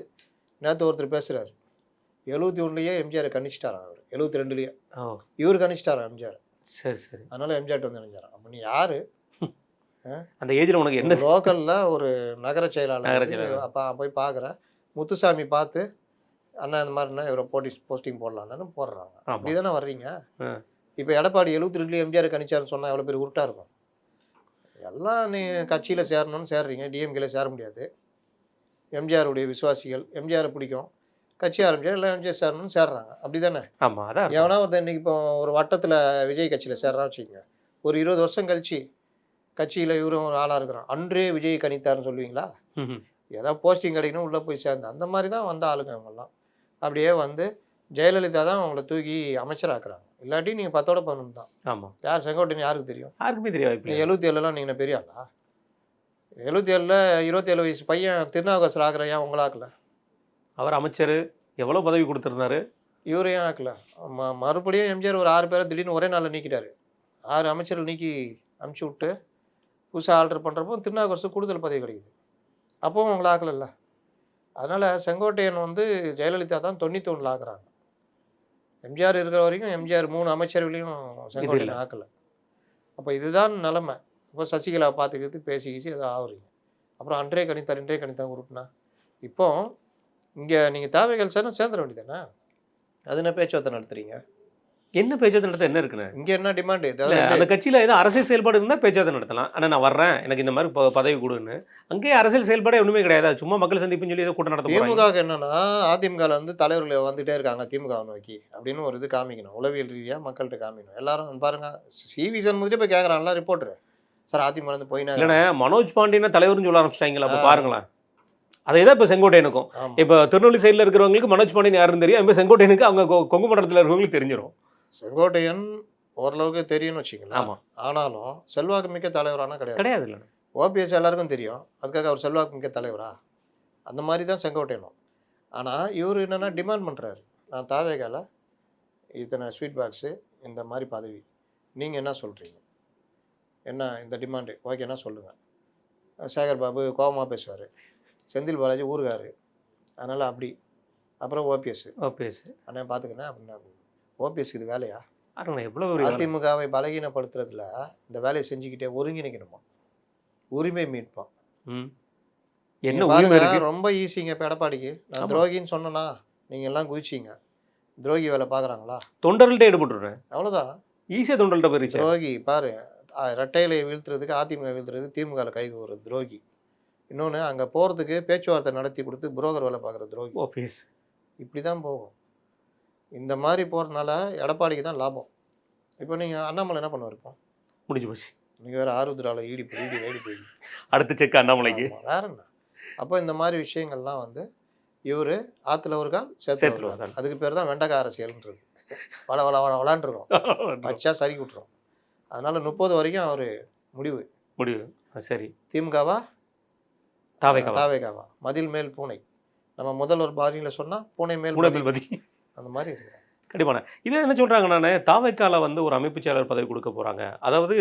B: நேற்று ஒருத்தர் பேசுகிறாரு, 71லயே எம்ஜிஆரை கணிச்சிட்டாரான் அவர், 72லயே இவர் கணிச்சிட்டாரான் எம்ஜிஆர்.
A: சரி சரி.
B: அதனால எம்ஜிஆர் வந்து நினைச்சாரான். அப்போ நீ யாரு
A: அந்த ஏஜில் உனக்கு என்ன?
B: லோக்கலில் ஒரு நகர செயலாளர் அப்போ போய் பார்க்குற முத்துசாமி பார்த்து அண்ணா இந்த மாதிரினா இவரை போஸ்டிங் போடலான்னு போடுறாங்க. அப்படி தானே வர்றீங்க. இப்போ எடப்பாடி 72லயே எம்ஜிஆர் கணிச்சாருன்னு சொன்னால் எவ்வளோ பேர் உருட்டாக இருக்கும். எல்லாம் நீ கட்சியில் சேரணும்னு சேர்றீங்க, டிஎம்கேல சேர முடியாது. எம்ஜிஆருடைய விசுவாசிகள் எம்ஜிஆரை பிடிக்கும், கட்சி ஆரம்பிச்சா எல்லாம் எம்ஜிஆர் சேரணும்னு சேர்றாங்க. அப்படி தானே?
A: ஆமாம், அதான்.
B: எவனா ஒருத்தர் இன்றைக்கி இப்போ ஒரு வட்டத்தில் விஜய் கட்சியில் சேர்றான்னு வச்சுக்கோங்க, ஒரு 20 வருஷம் கழிச்சு கட்சியில் இவரும் ஒரு ஆளாக இருக்கிறான், அன்றே விஜய் கணித்தார்னு சொல்லுவீங்களா? ஏதாவது போஸ்டிங் கிடைக்கணும் உள்ளே போய் சேர்ந்து அந்த மாதிரி தான் வந்த ஆளுங்க அவங்கெல்லாம். அப்படியே வந்து ஜெயலலிதா தான் அவங்கள தூக்கி அமைச்சராக்குறாங்க. இல்லாட்டி நீங்கள் 10ஓட 11 தான்.
A: ஆமாம்.
B: யார் செங்கோட்டையன் யாருக்கு தெரியும்?
A: யாருக்குமே தெரியாது.
B: 77லாம் நீங்கள் பெரிய ஆளா? 77ல் 27 வயசு பையன் திருநாவுக்கரசர் ஆக்குற, ஏன் உங்களை ஆக்கல?
A: அவர் அமைச்சர் எவ்வளோ பதவி கொடுத்துருந்தாரு,
B: இவரையும் ஆக்கல. மறுபடியும் எம்ஜிஆர் ஒரு 6 பேரை திடீர்னு ஒரே நாளில் நீக்கிட்டாரு. 6 அமைச்சர்கள் நீக்கி அமுச்சு விட்டு புதுசாக ஆல்டர் பண்ணுறப்போ திருநாவுக்கரசு கூடுதல் பதவி கிடைக்குது. அப்போவும் உங்களை ஆக்கலைல்ல. அதனால் செங்கோட்டையன் வந்து ஜெயலலிதா தான் 91ல் ஆக்குறாங்க. எம்ஜிஆர் இருக்கிற வரைக்கும் எம்ஜிஆர் 3 அமைச்சர்களையும் செங்கோட்டையன் ஆக்கலை. அப்போ இதுதான் நிலைமை. இப்போ சசிகலா பார்த்துக்கிட்டு பேசிக்கிச்சு ஏதோ ஆகுறீங்க. அப்புறம் அன்றே கணித்தான் உருட்டுனா. இப்போ இங்கே நீங்கள் தேவைகள் சேர்ந்துட வேண்டியதானே? அது என்ன பேச்சுவார்த்தை நடத்துறீங்க?
A: என்ன பேச்சுவார்த்தை நடத்த என்ன இருக்குன்னு?
B: இங்கே என்ன டிமாண்டு?
A: அந்த கட்சியில் ஏதோ அரசியல் செயல்பாடு இருந்தால் பேச்சுவார்த்தை நடத்தலாம். ஆனால் நான் வர்றேன், எனக்கு இந்த மாதிரி பதவி கொடுன்னு. அங்கேயே அரசியல் செயல்பாடே ஒன்றுமே கிடையாது. சும்மா மக்கள் சந்திப்புன்னு சொல்லி ஏதோ கூட்டம் நடத்த போகிறாங்க.
B: திமுக என்னன்னா, அதிமுகவில் வந்து தலைவர்கள் வந்துகிட்டே இருக்காங்க திமுக நோக்கி அப்படின்னு ஒரு இது காமிக்கணும். உளவியல் ரீதியாக மக்கள்கிட்ட காமிக்கணும். எல்லாரும் பாருங்க, சிவி சண்முகத்திலே போய் கேட்குறாங்களா ரிப்போர்ட்டர், சார் அதிமுக வந்து போயினா
A: இல்லைண்ணே, மனோஜ் பாண்டியனை தலைவர்னு சொல்ல ஆரம்பிச்சிட்டாங்களா? அப்போ பாருங்களேன். அதே தான் இப்போ செங்கோட்டையனுக்கும். இப்போ திருநெல்வேலி சைடில் இருக்கிறவங்களுக்கு மனோஜ் பாண்டியன் யாருன்னு தெரியும், இப்போ செங்கோட்டையனுக்கு அவங்க கொங்கு மண்டலத்தில் இருக்கிறவங்களுக்கு தெரிஞ்சிடும்.
B: செங்கோட்டையன் ஓரளவுக்கு தெரியும்னு வச்சுக்கலாம்.
A: ஆமாம்.
B: ஆனாலும் செல்வாக்கு மிக்க தலைவரானா
A: கிடையாது இல்லை.
B: ஓபிஎஸ் எல்லாருக்கும் தெரியும், அதுக்காக அவர் செல்வாக்கு மிக்க தலைவரா? அந்த மாதிரி தான் செங்கோட்டையனும். ஆனால் இவர் என்னென்னா டிமாண்ட் பண்ணுறாரு, நான் தாவேகால இத்தனை ஸ்வீட் பாக்ஸு இந்த மாதிரி பதவி, நீங்கள் என்ன சொல்கிறீங்க, என்ன இந்த டிமாண்டு ஓகேன்னா சொல்லுங்கள். சேகர் பாபு கோபமாக பேசுவார், செந்தில் பாலாஜி ஊருகாரு, அதனால் அப்படி அப்புறம் ஓபிஎஸ்.
A: ஓபிஎஸ்.
B: அண்ணே பார்த்துக்கண்ணே அப்படின்னா, ஓபிஎஸ்க்கு இது வேலையா?
A: பாருங்க எவ்வளோ பெரிய வேலை.
B: அதிமுகவை பலகீனப்படுத்துறதுல இந்த வேலையை செஞ்சுக்கிட்டே ஒருங்கிணைக்கணுமா, உரிமை மீட்பான்.
A: ம்.
B: நீங்க
A: என்ன உரிமை
B: பாருங்க,
A: இருக்கு?
B: ரொம்ப ஈஸிங்க. இப்போ எடப்பாடிக்கு நான்
A: ஆமா.
B: துரோகின்னு சொன்னேன்னா நீங்கள் எல்லாம் குதிச்சிங்க. துரோகி வேலை பார்க்குறாங்களா?
A: தொண்டர்கள்ட்ட ஈடுபட்டுறேன்.
B: அவ்வளோதான்.
A: ஈஸியாக தொண்டர்கள்ட்ட போயிருச்சு.
B: துரோகி பாரு, ரெட்டையிலை வீழ்த்துறதுக்கு அதிமுக வீழ்த்துறது திமுக கை ஒரு துரோகி. இன்னொன்று அங்கே போகிறதுக்கு பேச்சுவார்த்தை நடத்தி கொடுத்து புரோக்கர் வேலை பார்க்குற துரோகி.
A: ஓபிஎஸ்.
B: இப்படி தான் போகும். இந்த மாதிரி போகிறதுனால எடப்பாடிக்கு தான் லாபம். இப்போ நீங்கள் அண்ணாமலை என்ன பண்ணுவார்? இப்போ
A: முடிஞ்சு போச்சு.
B: நீங்கள் வேறு ஆறுதலால் ஈடி போய்
A: அடுத்த செக் அண்ணாமலைக்கு.
B: வேற என்ன? அப்போ இந்த மாதிரி விஷயங்கள்லாம் வந்து இவர் ஆற்றுல ஒரு கால்
A: சேர்த்துல
B: சேர்த்துல
A: ஒரு கால்.
B: அதுக்கு பேர் தான் வெண்டைக்காய் அரசியல்ன்றது. விளாண்டுருக்கோம், வச்சா சரிக்கிட்டுரும். அதனால 30 வரைக்கும் அவர் முடிவு.
A: முடிவு. சரி.
B: திமுகவா
A: தாவேக்காவா?
B: தாவேகாவா? மதில் மேல் பூனை. நம்ம முதல்வர் பாரியில் சொன்னால் பூனை மேல்
A: மூணாவது பதி.
B: அந்த மாதிரி இருக்கு.
A: கண்டிப்பான. இது என்ன சொல்கிறாங்க, நான் தாவேக்கால வந்து ஒரு அமைப்பு செயலர் பதவி கொடுக்க போகிறாங்க. அதாவது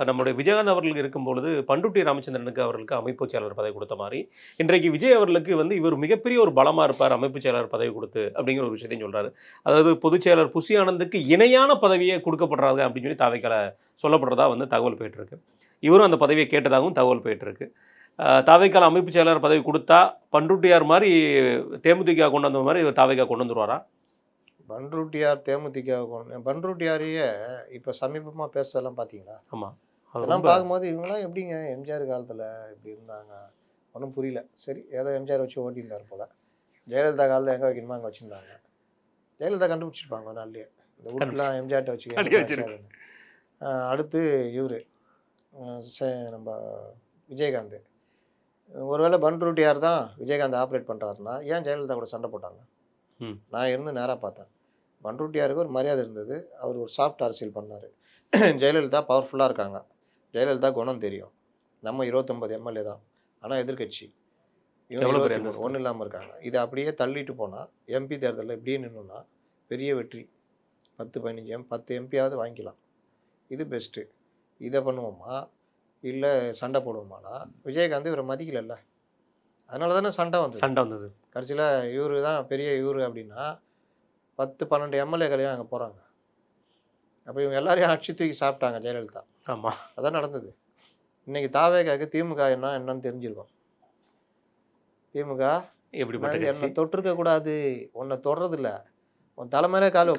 A: நம்முடைய விஜயகாந்த் அவர்களுக்கு இருக்கும்பொழுது பண்டுட்டி ராமச்சந்திரனுக்கு அவர்களுக்கு அமைப்பு செயலர் பதவி கொடுத்த மாதிரி இன்றைக்கு விஜய் அவர்களுக்கு வந்து இவர் மிகப்பெரிய ஒரு பலமாக இருப்பார் அமைப்பு செயலர் பதவி கொடுத்து அப்படிங்கிற ஒரு விஷயத்தையும் சொல்கிறாரு. அதாவது பொதுச் செயலர் புசி ஆனந்துக்கு இணையான பதவியை கொடுக்கப்படுறாங்க அப்படின்னு சொல்லி தாவேக்கால சொல்லப்படுறதா வந்து தகவல் போயிட்டுருக்கு. இவரும் அந்த பதவியை கேட்டதாகவும் தகவல் போயிட்டுருக்கு. தாவேக்கால அமைப்பு செயலர் பதவி கொடுத்தா பண்ருட்டியார் மாதிரி தேமுதிக கொண்டு வந்த மாதிரி இவர் தாவேக்கா கொண்டு வந்துருவாரா?
B: பன்ருட்டியார் தேமுதிக பன்ருட்டியாரையே இப்போ சமீபமாக பேசலாம் பார்த்தீங்களா?
A: ஆமாம்.
B: அதெல்லாம் பார்க்கும்போது இவங்களாம் எப்படிங்க எம்ஜிஆர் காலத்தில் இப்படி இருந்தாங்க, ஒன்றும் புரியல. சரி, ஏதோ எம்ஜிஆர் வச்சு ஓட்டியிருந்தார் போல். ஜெயலலிதா காலத்தில் எங்கே வைக்கணுமா அங்கே வச்சுருந்தாங்க. ஜெயலலிதா கண்டுபிடிச்சிருப்பாங்க ஒரு நாள்லேயே. இந்த வீட்டுலாம் எம்ஜிஆர்ட்ட வச்சு. அடுத்து இவர் நம்ம விஜயகாந்த். ஒருவேளை பன்ருட்டியார் தான் விஜயகாந்த் ஆப்ரேட் பண்ணுறாருன்னா ஏன் ஜெயலலிதா கூட சண்டை போட்டாங்க? நான் இருந்து நேராக பார்த்தேன். பன்ருட்டியாருக்கு ஒரு மரியாதை இருந்தது. அவர் ஒரு சாஃப்ட் அரசியல் பண்ணார். ஜெயலலிதா பவர்ஃபுல்லாக இருக்காங்க. ஜெயலலிதா குணம் தெரியும். நம்ம 29 எம்எல்ஏ தான், ஆனால் எதிர்கட்சி. இவங்க 23 ஒன்றும் இல்லாமல் இருக்காங்க. இதை அப்படியே தள்ளிட்டு போனால் எம்பி தேர்தலில் இப்படியே நின்றுனா பெரிய வெற்றி. 10 எம்பியாவது வாங்கிக்கலாம். இது பெஸ்ட்டு. இதை பண்ணுவோமா இல்லை சண்டை போடுவோமானா? விஜயகாந்த் இவரை மதிக்கலைல்ல, அதனால தானே சண்டை வந்தது. கடைசியில் இவர் தான் பெரிய இவர் அப்படின்னா 10-12 எம்எல்ஏக்களையும் அங்கே போகிறாங்க. அப்போ இவங்க எல்லாரையும் அடிச்சு தூக்கி சாப்பிட்டாங்க ஜெயலலிதா.
A: ஆமாம்,
B: அதான் நடந்தது. இன்றைக்கி தாவேக்காவுக்கு திமுக என்னன்னு தெரிஞ்சிருக்கும். திமுக
A: எப்படி
B: என்னை தொட்டிருக்க கூடாது, உன்னை தொடுறதில்ல, உன் தலைமையிலே கால்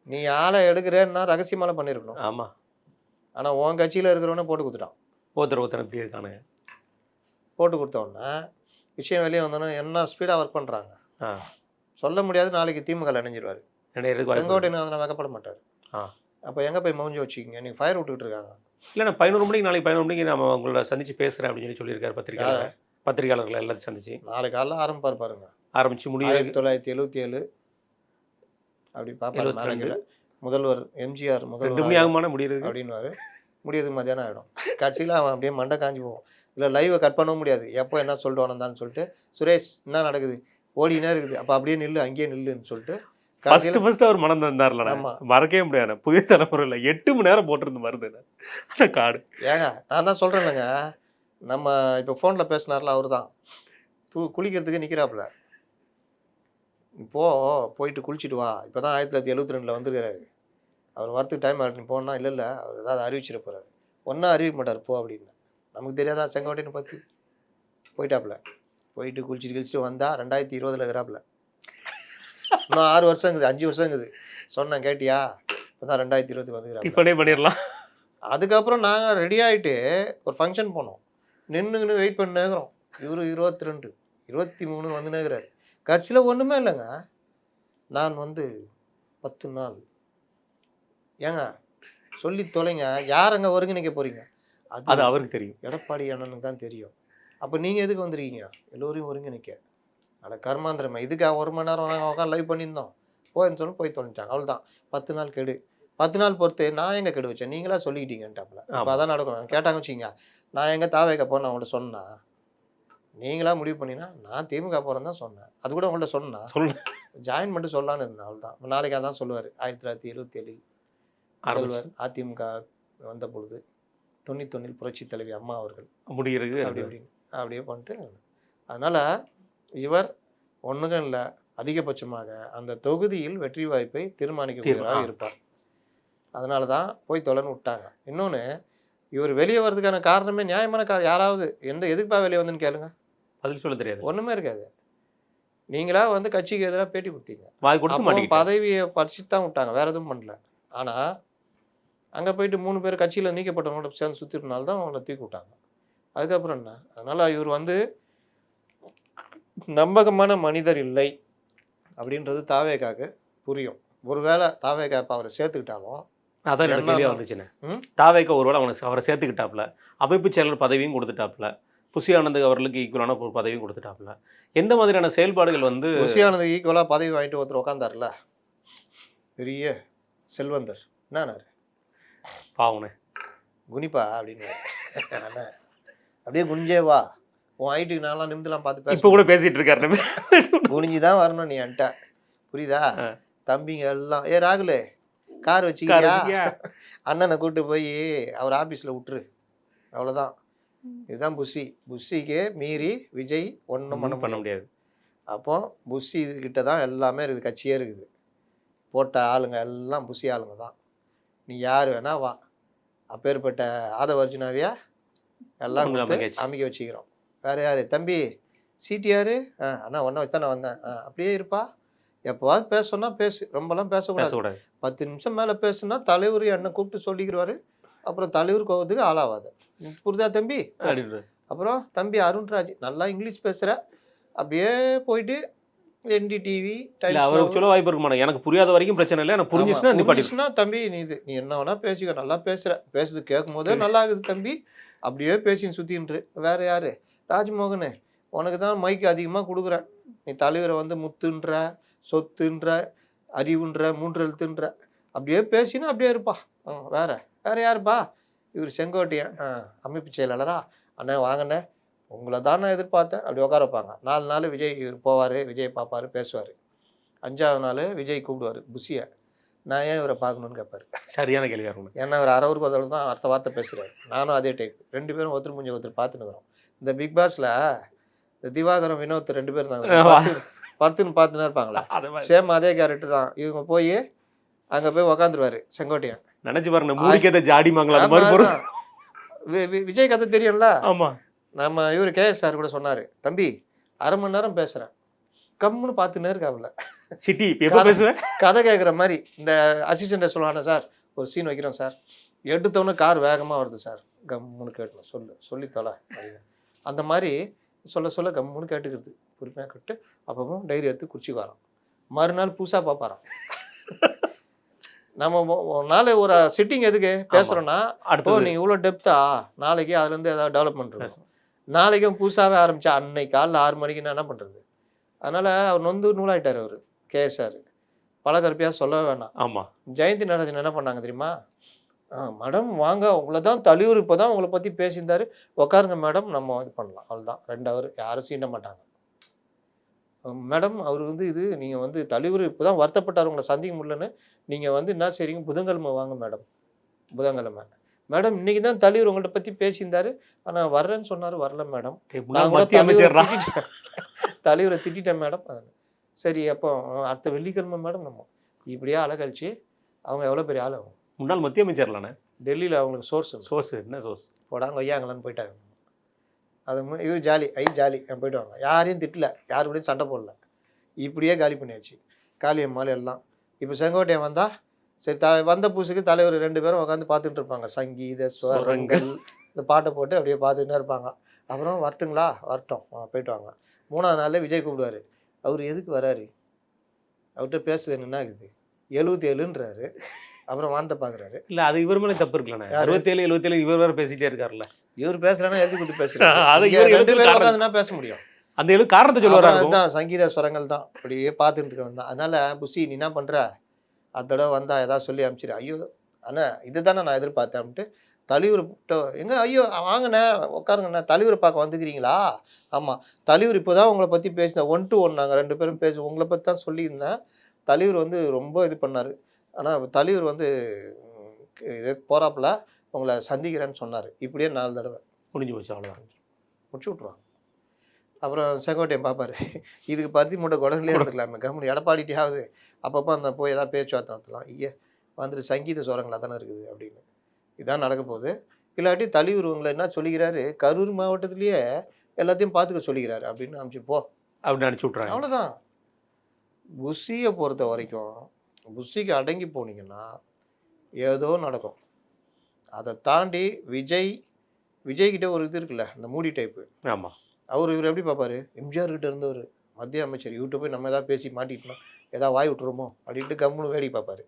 B: நீ ஆளை எடுக்கிறேன்னா ரகசியமால பண்ணியிருக்கணும்.
A: ஆமாம்.
B: ஆனால் உன் கட்சியில் இருக்கிறவனே போட்டு கொடுத்துட்டான்.
A: ஒருத்தர் எப்படி இருக்கானு
B: போட்டு கொடுத்தோன்னே விஷயம் வெளியே வந்தோன்னே என்ன ஸ்பீடாக ஒர்க் பண்ணுறாங்க. சொல்ல முடியாது, நாளைக்கு திமுக இணைஞ்சிருவார். செங்கோட்டையன் அதில் வைக்கப்பட மாட்டார். அப்போ எங்கே போய் மௌஞ்சி வச்சுக்கிங்க? நீங்கள் ஃபயர் விட்டுக்கிட்டு இருக்காங்க.
A: இல்லை, நான் 11 மணிக்கு நாளைக்கு 11 மணிக்கு நம்ம உங்களை சந்திச்சு பேசுகிறேன் அப்படின்னு சொல்லியிருக்காரு. பத்திரிகையாளர்கள் எல்லாம் சந்திச்சு
B: நாளைக்கு காலைல ஆரம்பிப்பார் பாருங்க.
A: ஆரம்பிச்சு முடியும்
B: 1977 அப்படி பார்ப்பாரு. முதல்வர் எம்ஜிஆர்
A: முதல்வர் முடியுது
B: அப்படின்வாரு. முடியாது மத்தியானம் ஆகிடும். கட்சியில் அவன் அப்படியே மண்டை காஞ்சி போவோம். இல்லை லைவை கட் பண்ணவும் முடியாது. எப்போ என்ன சொல்லிட்டு வந்தான்னு சொல்லிட்டு சுரேஷ் என்ன நடக்குது ஓடினே இருக்குது, அப்போ அப்படியே நில்லு, அங்கேயே நில்லுன்னு சொல்லிட்டு
A: அவர் மனம் தந்தார்ல. மறக்கவே முடியாது. புதிய தலைமுறையில் 8 மணி நேரம் போட்டிருந்து மருந்து அந்த கார்டு.
B: ஏங்க நான் தான் சொல்கிறேன்லங்க, நம்ம இப்போ ஃபோனில் பேசினார்ல அவர் தான் குளிக்கிறதுக்கு நிற்கிறாப்புல. போயிட்டு குளிச்சுட்டு வா, இப்போ தான் 1972 வந்துருக்கிறாரு. அவர் வரத்துக்கு டைம் ஆகிட்டு போனால் இல்லை அவர் ஏதாவது அறிவிச்சிட போகிறாரு. ஒன்றா அறிவிக்க மாட்டார் போ அப்படின்னு. நமக்கு தெரியாதா செங்கோட்டையனை பற்றி? போயிட்டாப்புல. போயிட்டு குளிச்சுட்டு வந்தால் 2020 இருக்கிறாப்புல. இன்னும் 6 வருஷம் இருக்குது, 5 வருஷம் இருக்குது. சொன்னேன் கேட்டியா? இப்போ தான் 2020 வந்துக்கிறாங்க.
A: பண்ணிடலாம்.
B: அதுக்கப்புறம் நாங்கள் ரெடி ஆகிட்டு ஒரு ஃபங்க்ஷன் போனோம். நின்றுங்கன்னு வெயிட் பண்ணினேக்கிறோம். இவரு 22 23 வந்து நேர்கிறாரு. கட்சியில் ஒன்றுமே இல்லைங்க. நான் 10 நாள் ஏங்க சொல்லி தொலைங்க. யாரங்க ஒருங்கிணைக்க போகிறீங்க?
A: அது அவருக்கு தெரியும்.
B: எடப்பாடி அண்ணனுக்கு தான் தெரியும். அப்போ நீங்கள் எதுக்கு வந்துருக்கீங்க? எல்லோரையும் ஒருங்கிணைக்க. அட கர்மாந்திரமே, இதுக்காக 1 மணி நேரம் நாங்கள் உட்காந்து லைவ் பண்ணியிருந்தோம். போயின்னு சொல்லி போய் தொலைஞ்சாங்க. அவ்வளோதான். 10 நாள் கெடு. 10 நாள் பொறுத்து நான் எங்கே கெடு வச்சேன்? நீங்களா சொல்லிக்கிட்டீங்கன்ட்டாப்புல. அப்போ அதான் நடக்கும். கேட்டாங்க வச்சிங்க, நான் எங்கே தாவேக்க போகிறேன் அவங்கள்ட்ட சொன்னா, நீங்களா முடிவு பண்ணினா நான் திமுக போகிறேன்னு தான் சொன்னேன். அது கூட உங்கள்கிட்ட சொன்னா ஜாயின் பண்ணிட்டு சொல்லலான்னு இருந்தேன். அவ்வளோதான். நாளைக்கு அதான் சொல்லுவார். 1977 முதல்வர் அதிமுக வந்த பொழுது 91 புரட்சி தலைவி அம்மா அவர்கள்
A: முடிகிறது
B: அப்படியே பண்ணிட்டு. அதனால் இவர் ஒன்றுக்கும் இல்லை, அதிகபட்சமாக அந்த தொகுதியில் வெற்றி வாய்ப்பை தீர்மானிக்கக்கூடியவராக இருப்பார். அதனால தான் போய் தொலைன்னு விட்டாங்க. இன்னொன்று, இவர் வெளியே வர்றதுக்கான காரணமே நியாயமான யாராவது எதுக்குப்பா வெளியே வந்துன்னு கேளுங்க,
A: பதில் சொல்ல தெரியாது,
B: ஒன்றுமே இருக்காது. நீங்களா வந்து கட்சிக்கு எதிராக பேட்டி கொடுத்தீங்க,
A: வாய் கொடுத்து மாட்டீங்க,
B: பதவியை பறிச்சுட்டு தான் விட்டாங்க, வேற எதுவும் பண்ணல. ஆனால் அங்கே போயிட்டு 3 பேர் கட்சியில் நீக்கப்பட்டவங்களோட சேர்ந்து சுற்றினால தான் அவங்கள தூக்கி விட்டாங்க. அதுக்கப்புறம் என்ன? அதனால் இவர் வந்து நம்பகமான மனிதர் இல்லை அப்படின்றது தாவேகாக்கு புரியும். ஒருவேளை தாவேகா இப்போ அவரை சேர்த்துக்கிட்டாலும்,
A: அதான் எனக்கு கேள்வியாக வந்துச்சுண்ணே. தாவேகா ஒருவேளை அவரை சேர்த்துக்கிட்டாப்புல, அமைப்பு செயலர் பதவியும் கொடுத்துட்டாப்புல, புசி ஆனந்த் அவர்களுக்கு ஈக்குவலான ஒரு பதவியும் கொடுத்துட்டாப்புல, எந்த மாதிரியான செயல்பாடுகள் வந்து
B: புசி ஆனந்த் ஈக்குவலாக பதவி வாங்கிட்டு ஒருத்தர் உட்காந்தார்ல, பெரிய செல்வந்தர், என்னாரு
A: பாவனே
B: குனிப்பா அப்படின்னு அப்படியே குனிஞ்சே வா, உன் ஹைட்டுக்கு நான்லாம் நிமிந்தெல்லாம் பார்த்து
A: இப்போ கூட பேசிட்டு இருக்காரு,
B: குனிஞ்சு தான் வரணும் நீ என்கிட்ட, புரியுதா? தம்பிங்க எல்லாம் ராகுலே கார் வச்சுக்கிறியா, அண்ணனை கூப்பிட்டு போய் அவர் ஆஃபீஸில் விட்டுரு, அவ்வளோதான். இதுதான் புஷிக்கே மீறி விஜய் ஒன்றும் பண்ண முடியாது. அப்போ புஷி கிட்ட தான் எல்லாமே இருக்குது, கட்சியே இருக்குது, போட்ட ஆளுங்க எல்லாம் புஷி ஆளுங்க தான். நீ யார் வேணா வா, அப்பேற்பட்ட ஆதவ அர்ஜுனாவியா எல்லாம் அமைக்க வச்சுக்கிறோம். வேறு யார் தம்பி சிடிஆர் அண்ணா ஒன்றை வச்சு தான் நான் வந்தேன், அப்படியே இருப்பா, எப்போவாது பேச சொன்னால் பேசு, ரொம்பலாம் பேசக்கூடாது. 10 நிமிஷம் மேலே பேசுனா தலைவர் என்ன கூப்பிட்டு சொல்லிக்கிறாரு, அப்புறம் தலைவர் கோவத்துக்கு ஆளாவாது, புரிதா தம்பி? அப்புறம் தம்பி அருண்ராஜ் நல்லா இங்கிலீஷ் பேசுகிற, அப்படியே போயிட்டு NDTV
A: சொல்ல வாய்ப்பு இருக்குமா, எனக்கு புரியாத வரைக்கும் பிரச்சனை இல்லை, எனக்கு புரிஞ்சுச்சுன்னா
B: தம்பி நீ என்ன வேணா பேசிக்க, நல்லா பேசுறது கேட்கும் போதே நல்லா இருக்குது தம்பி, அப்படியே பேசின்னு சுற்றின்ட்டு. வேற யாரு? ராஜ்மோகன், உனக்கு தான் மைக்கு அதிகமாக கொடுக்குறேன், நீ தலைவரை வந்து முத்துன்ற, சொத்துன்ற, அறிவுன்ற, 3 எழுத்துன்ற, அப்படியே பேசினா அப்படியே இருப்பா. வேற யாருப்பா? இவர் செங்கோட்டையன் அமைப்பு செயலாளரா, அண்ணா வாங்கண்ணே, உங்களை தான் நான் எதிர்பார்த்தேன், அப்படி உட்கார வைப்பாங்க. 4 நாள் விஜய் இவர் போவார், விஜய் பார்ப்பார், பேசுவார். 5ஆவது நாள் விஜய் கூப்பிடுவார் புஷியை, நான் ஏன் இவரை பார்க்கணுன்னு கேட்பாரு.
A: சரியான கேள்வியாக இருக்கும்.
B: ஏன்னா இவர் அரவருக்கு பதில் தான் அடுத்த வார்த்தை பேசுகிறார், நானும் அதே டைப். 2 பேரும் ஒருத்தர் முடிஞ்ச ஒருத்தர் பார்த்துன்னு. இந்த பிக் பாஸில் இந்த திவாகரம் வினோத் 2 பேர் இருந்தாங்க, பத்துன்னு பார்த்துன்னு இருப்பாங்களா, சேம் அதே கேரக்டர் தான். இவங்க போய் அங்கே போய் உக்காந்துருவாரு செங்கோட்டையன், நினைச்சு பாருங்க, மூலிகத்தை ஜாடி மாங்களா. விஜய் கதை தெரியும்ல. ஆமா, நம்ம இவர் KS சார் கூட சொன்னாரு, தம்பி 1/2 மணி நேரம் பேசுறேன், கம்முன்னு பார்த்துன்னே இருக்காப்புல, சிட்டி கதை கேட்குற மாதிரி. இந்த அசிஸ்டண்ட்டை சொல்லுவானே, சார் ஒரு சீன் வைக்கிறோம் சார், எடுத்தோன்னே கார் வேகமாக வருது சார், கம்முன்னு கேட்கணும், சொல்லி தொலை அப்படின்னு. அந்த மாதிரி சொல்ல கம்முன்னு கேட்டுக்கிறது, பொறுமையாக கேட்டு அப்பவும் டைரி எடுத்து குறிச்சிக்கு வரோம். மறுநாள் புதுசாக பார்ப்பாராம். நம்ம நாளை ஒரு சிட்டிங் எதுக்கு பேசுகிறோன்னா, நீ இவ்வளோ டெப்த்தா, நாளைக்கு அதுலேருந்து ஏதாவது டெவலப்மெண்ட் இருக்கும், நாளைக்கும் புதுசாகவே ஆரம்பித்தா அன்னைக்கு காலைல 6 மணிக்கு நான் என்ன பண்ணுறது? அதனால் அவர் நொந்து நூலாயிட்டார் அவர் KS. பல கருப்பியாக சொல்லவே வேணாம். ஆமாம், ஜெயந்தி நடராஜன் என்ன பண்ணாங்க தெரியுமா? மேடம் வாங்க, உங்களை தான் தலைவர் இப்போ தான் உங்களை பற்றி பேசியிருந்தாரு, உட்காருங்க மேடம், நம்ம இது பண்ணலாம், அவ்வளோதான். 2 ஹவர் யாரும் சீண்ட மாட்டாங்க. மேடம் அவர் வந்து இது நீங்கள் வந்து தலைவர் இப்போ தான் வருத்தப்பட்டார் உங்களை சந்திக்க முடியலன்னு, நீங்கள் வந்து என்ன செய்றீங்க, புதன்கிழமை வாங்க மேடம், புதன்கிழமை மேடம் இன்னைக்கு தான் தலைவர் உங்கள்கிட்ட பற்றி பேசியிருந்தாரு, ஆனால் வர்றேன்னு சொன்னார், வரல மேடம், தலைவரை திட்டேன் மேடம். சரி அப்போ அடுத்த வெள்ளிக்கிழமை மேடம், நம்ம இப்படியா அழகழிச்சு அவங்க எவ்வளோ பெரிய ஆள் ஆகும். முன்னாள் மத்திய அமைச்சர்லானே, டெல்லியில் அவங்களுக்கு சோர்ஸ் என்ன சோர்ஸ் போடாங்க வையாங்களான்னு போயிட்டாங்க. அது இவர் ஜாலி போயிட்டு வாங்க, யாரையும் திட்டல, யாரு கூடயும் சண்டை போடல, இப்படியே காலி பண்ணியாச்சு காளியம்மாள் எல்லாம். இப்போ செங்கோட்டையன் வந்தால் சரி, வந்த புதுசுக்கு தலைவர் 2 பேரும் உட்காந்து பார்த்துட்டு இருப்பாங்க, சங்கீத ஸ்வரங்கள் இந்த பாட்டை போட்டு அப்படியே பார்த்துக்கிட்டே இருப்பாங்க. அப்புறம் வரட்டுங்களா, வரட்டும் போயிட்டு வாங்க. 3ஆவது நாளில் விஜய் கூப்பிடுவார், அவர் எதுக்கு வராரு, அவர்கிட்ட பேசுறது என்ன இருக்குது, 77ன்றாரு. அப்புறம் வானத்தை பார்க்குறாரு. இல்லை அது இவர் மேலே தப்பு இருக்கலண்ணே, 67 இவர் வேறு பேசிகிட்டே இருக்காருல்ல, இவர் பேசுறானா எதுக்கு கொடுத்து பேசுறாங்க, பேச முடியும், அந்த காரணத்தை சொல்லுவாரு. அதுதான் சங்கீத ஸ்வரங்கள் தான், அப்படியே பார்த்துட்டு இருக்க வேண்டாம். அதனால புஷி நீ என்ன பண்ணுற, அதோட வந்தா ஏதாவது சொல்லி அனுப்பிச்சிரு. ஐயோ அண்ணா இதுதானே நான் எதிர்பார்த்தேன் அப்படின்ட்டு தலைவர் எங்க ஐயோ வாங்கண்ணே உட்காருங்கண்ணா, தலைவரை பார்க்க வந்துக்கிறீங்களா? ஆமாம், தலைவர் இப்போ தான் உங்களை பற்றி பேசினேன், 1 to 1 நாங்கள் 2 பேரும் பேசுவோம், உங்களை பற்றி தான் சொல்லியிருந்தேன். தலைவர் வந்து ரொம்ப இது பண்ணார், ஆனால் தலைவர் வந்து இது போகிறாப்புல உங்களை சந்திக்கிறேன்னு சொன்னார். இப்படியே 4 தடவை முடிஞ்சு போச்சு, அவ்வளோதான், முடிச்சு விட்ருவாங்க. அப்புறம் செங்கோட்டையன் பார்ப்பாரு, இதுக்கு பருத்தி மூட்டை குடங்களே எடுத்துக்கலாமே, கம்முனு எடப்பாடிட்டையாவது அப்பப்போ அந்த போய் ஏதாவது பேச்சுவார்த்தை நடத்தலாம். வந்துட்டு சங்கீத சோரங்களா தானே இருக்குது அப்படின்னு. இதான் நடக்க போகுது. இல்லாட்டி தலைவர் உங்களை என்ன சொல்லிக்கிறாரு, கரூர் மாவட்டத்திலேயே எல்லாத்தையும் பார்த்துக்க சொல்லிக்கிறாரு அப்படின்னு அனுப்பிச்சு போ
A: அப்படின்னு அனுப்பிச்சு விட்றாங்க.
B: அவ்வளோதான். புஷியை பொறுத்த வரைக்கும் புஷிக்கு அடங்கி போனீங்கன்னா ஏதோ நடக்கும். அதை தாண்டி விஜய்கிட்ட ஒரு இது இருக்குல்ல, அந்த மூடி டைப்பு.
A: ஆமாம்.
B: இவர் எப்படி பார்ப்பாரு, எம்ஜிஆர் கிட்ட இருந்தவர் மத்திய அமைச்சர், இவர்கிட்ட போய் நம்ம ஏதாவது பேசி மாட்டிட்டோம், ஏதாவது வாய் விட்டுருமோ அப்படின்ட்டு கம்முன்னு வேடிக்கை பார்ப்பாரு.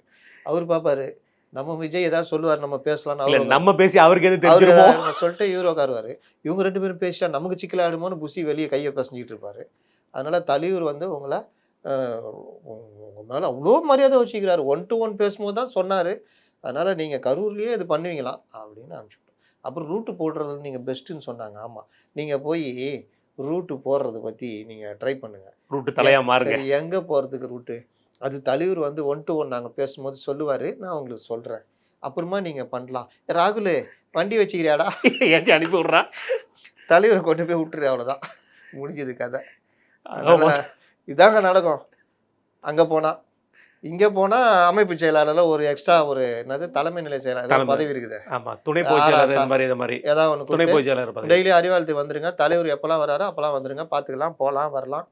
B: அவர் பார்ப்பாரு, நம்ம விஜய் ஏதாவது சொல்லுவார், நம்ம பேசலாம்னு
A: நம்ம பேசி அவருக்கு எது
B: அவரு
A: தெரிஞ்சிருமோ
B: சொல்லிட்டு இவர் உட்காருவாரு. இவங்க 2 பேரும் பேசிட்டா நமக்கு சிக்கல் ஆயிடுமோன்னு புஷி வெளியே கையை பிசைஞ்சிட்டு இருப்பாரு. அதனால தலைவர் உங்களை உங்க மேலே அவ்வளோ மரியாதை வச்சுக்கிறாரு. 1 to 1 பேசும்போது தான் சொன்னார், அதனால் நீங்கள் கரூர்லேயே இது பண்ணுவீங்களாம் அப்படின்னு அனுப்பிச்சுட்டோம். அப்புறம் ரூட்டு போடுறது நீங்கள் பெஸ்ட்டுன்னு சொன்னாங்க. ஆமாம், நீங்கள் போய் ரூட்டு போடுறதை பற்றி நீங்கள் ட்ரை பண்ணுங்கள்.
A: ரூட்டு தலையாக மாறுங்க.
B: சரி, எங்கே போகிறதுக்கு ரூட்டு, அது தலைவர் 1 to 1 நாங்கள் பேசும்போது சொல்லுவார், நான் உங்களுக்கு சொல்கிறேன், அப்புறமா நீங்கள் பண்ணலாம். ராகுல் வண்டி வச்சுக்கிறியாடா
A: ஏற்றி அனுப்பி விட்றா,
B: தலைவரை கொண்டு போய் விட்டுரு, அவ்வளோதான் முடிஞ்சது கதை. இதாங்க நடக்கும். அங்கே போனால் இங்கே போனால் அமைப்பு செயலாளரில் ஒரு எக்ஸ்ட்ரா ஒரு என்னது தலைமை நிலை செயலாளர் பதவி இருக்குது.
A: ஆமாம், துணை பொதுச் செயலாளர் இந்த மாதிரி
B: ஏதாவது ஒன்று
A: துணை பொதுச் செயலாளர்
B: டெய்லி அறிவாலயத்துக்கு வந்துருங்க, தலைவர் எப்போல்லாம் வராரோ அப்போல்லாம் வந்துருங்க, பார்த்துக்கலாம், போகலாம் வரலாம்.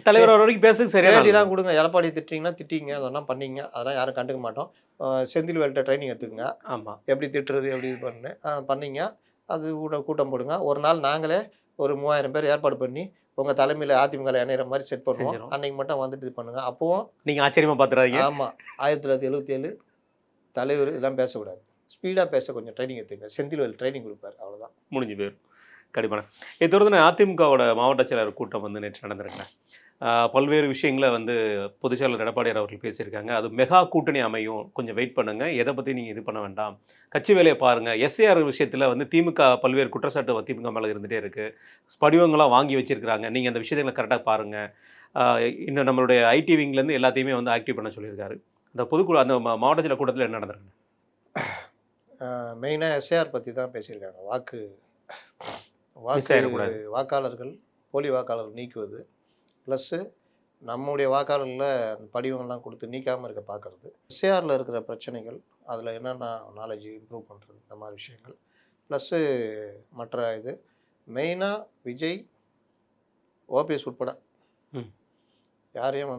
A: தலைவர் வர வரைக்கும் பேசுறது சரியா
B: பேட்டிலாம் கொடுங்க. எடப்பாடி திட்டுறீங்கன்னா திட்டிங்க, அதெல்லாம் பண்ணீங்க, அதெல்லாம் யாரும் கண்டுக்க மாட்டோம். செந்தில்வேல்கிட்ட ட்ரைனிங் எடுத்துக்கங்க,
A: ஆமாம்,
B: எப்படி திட்டுறது எப்படி இது பண்ணீங்க, அது கூட்டம் போடுங்க. ஒரு நாள் நாங்களே ஒரு 3000 பேர் ஏற்பாடு பண்ணி உங்கள் தலைமையில் அதிமுக இணையிற மாதிரி செட் பண்ணுவோம். அன்னைக்கு மட்டும் வந்துட்டு இது பண்ணுங்க. அப்போவும் நீங்கள்
A: ஆச்சரியமாக பார்த்துறாதீங்க.
B: ஆமாம், 1977 தலைவர் இதெல்லாம் பேசக்கூடாது, ஸ்பீடாக பேச கொஞ்சம் ட்ரைனிங் எடுத்துங்க. செந்தில்வேல் ட்ரைனிங் கொடுப்பார், அவ்வளோதான், முடிஞ்சு போயிடும்.
A: கண்டிப்பான. இதை தொடர்ந்து அதிமுகவோட மாவட்ட செயலாளர் கூட்டம் நேற்று நடந்திருக்கேன். பல்வேறு விஷயங்களை பொதுச் செயலாளர் எடப்பாடியார் அவர்கள் பேசியிருக்காங்க. அது மெகா கூட்டணி அமையும், கொஞ்சம் வெயிட் பண்ணுங்கள், எதை பற்றி நீங்கள் இது பண்ண வேண்டாம், கட்சி வேலையை பாருங்கள். எஸ்ஏஆர் விஷயத்தில் திமுக பல்வேறு குற்றச்சாட்டு திமுக மேலே இருந்துகிட்டே இருக்குது, படிவங்களாம் வாங்கி வச்சுருக்கிறாங்க, நீங்கள் அந்த விஷயங்களை கரெக்டாக பாருங்கள். இன்னும் நம்மளுடைய ஐடி விங்லேருந்து எல்லாத்தையுமே ஆக்டிவ் பண்ண சொல்லியிருக்காரு. அந்த பொதுக்குழு அந்த மாவட்ட செயலர் கூட்டத்தில் என்ன நடந்திருக்கு?
B: மெயினாக எஸ்ஏஆர் பற்றி தான் பேசியிருக்காங்க. வாக்காளர்கள் போலி வாக்காளர்கள் நீக்குவது, ப்ளஸ்ஸு நம்முடைய வாக்காளர்களில் அந்த படிவங்கள்லாம் கொடுத்து நீக்காமல் இருக்க பார்க்குறது, எஸ்ஏஆரில் இருக்கிற பிரச்சனைகள், அதில் என்னென்ன நாலேஜ் இம்ப்ரூவ் பண்ணுறது, இந்த மாதிரி விஷயங்கள், ப்ளஸ்ஸு மற்ற இது மெயினாக விஜய் ஓபிஎஸ் உட்பட யாரையும்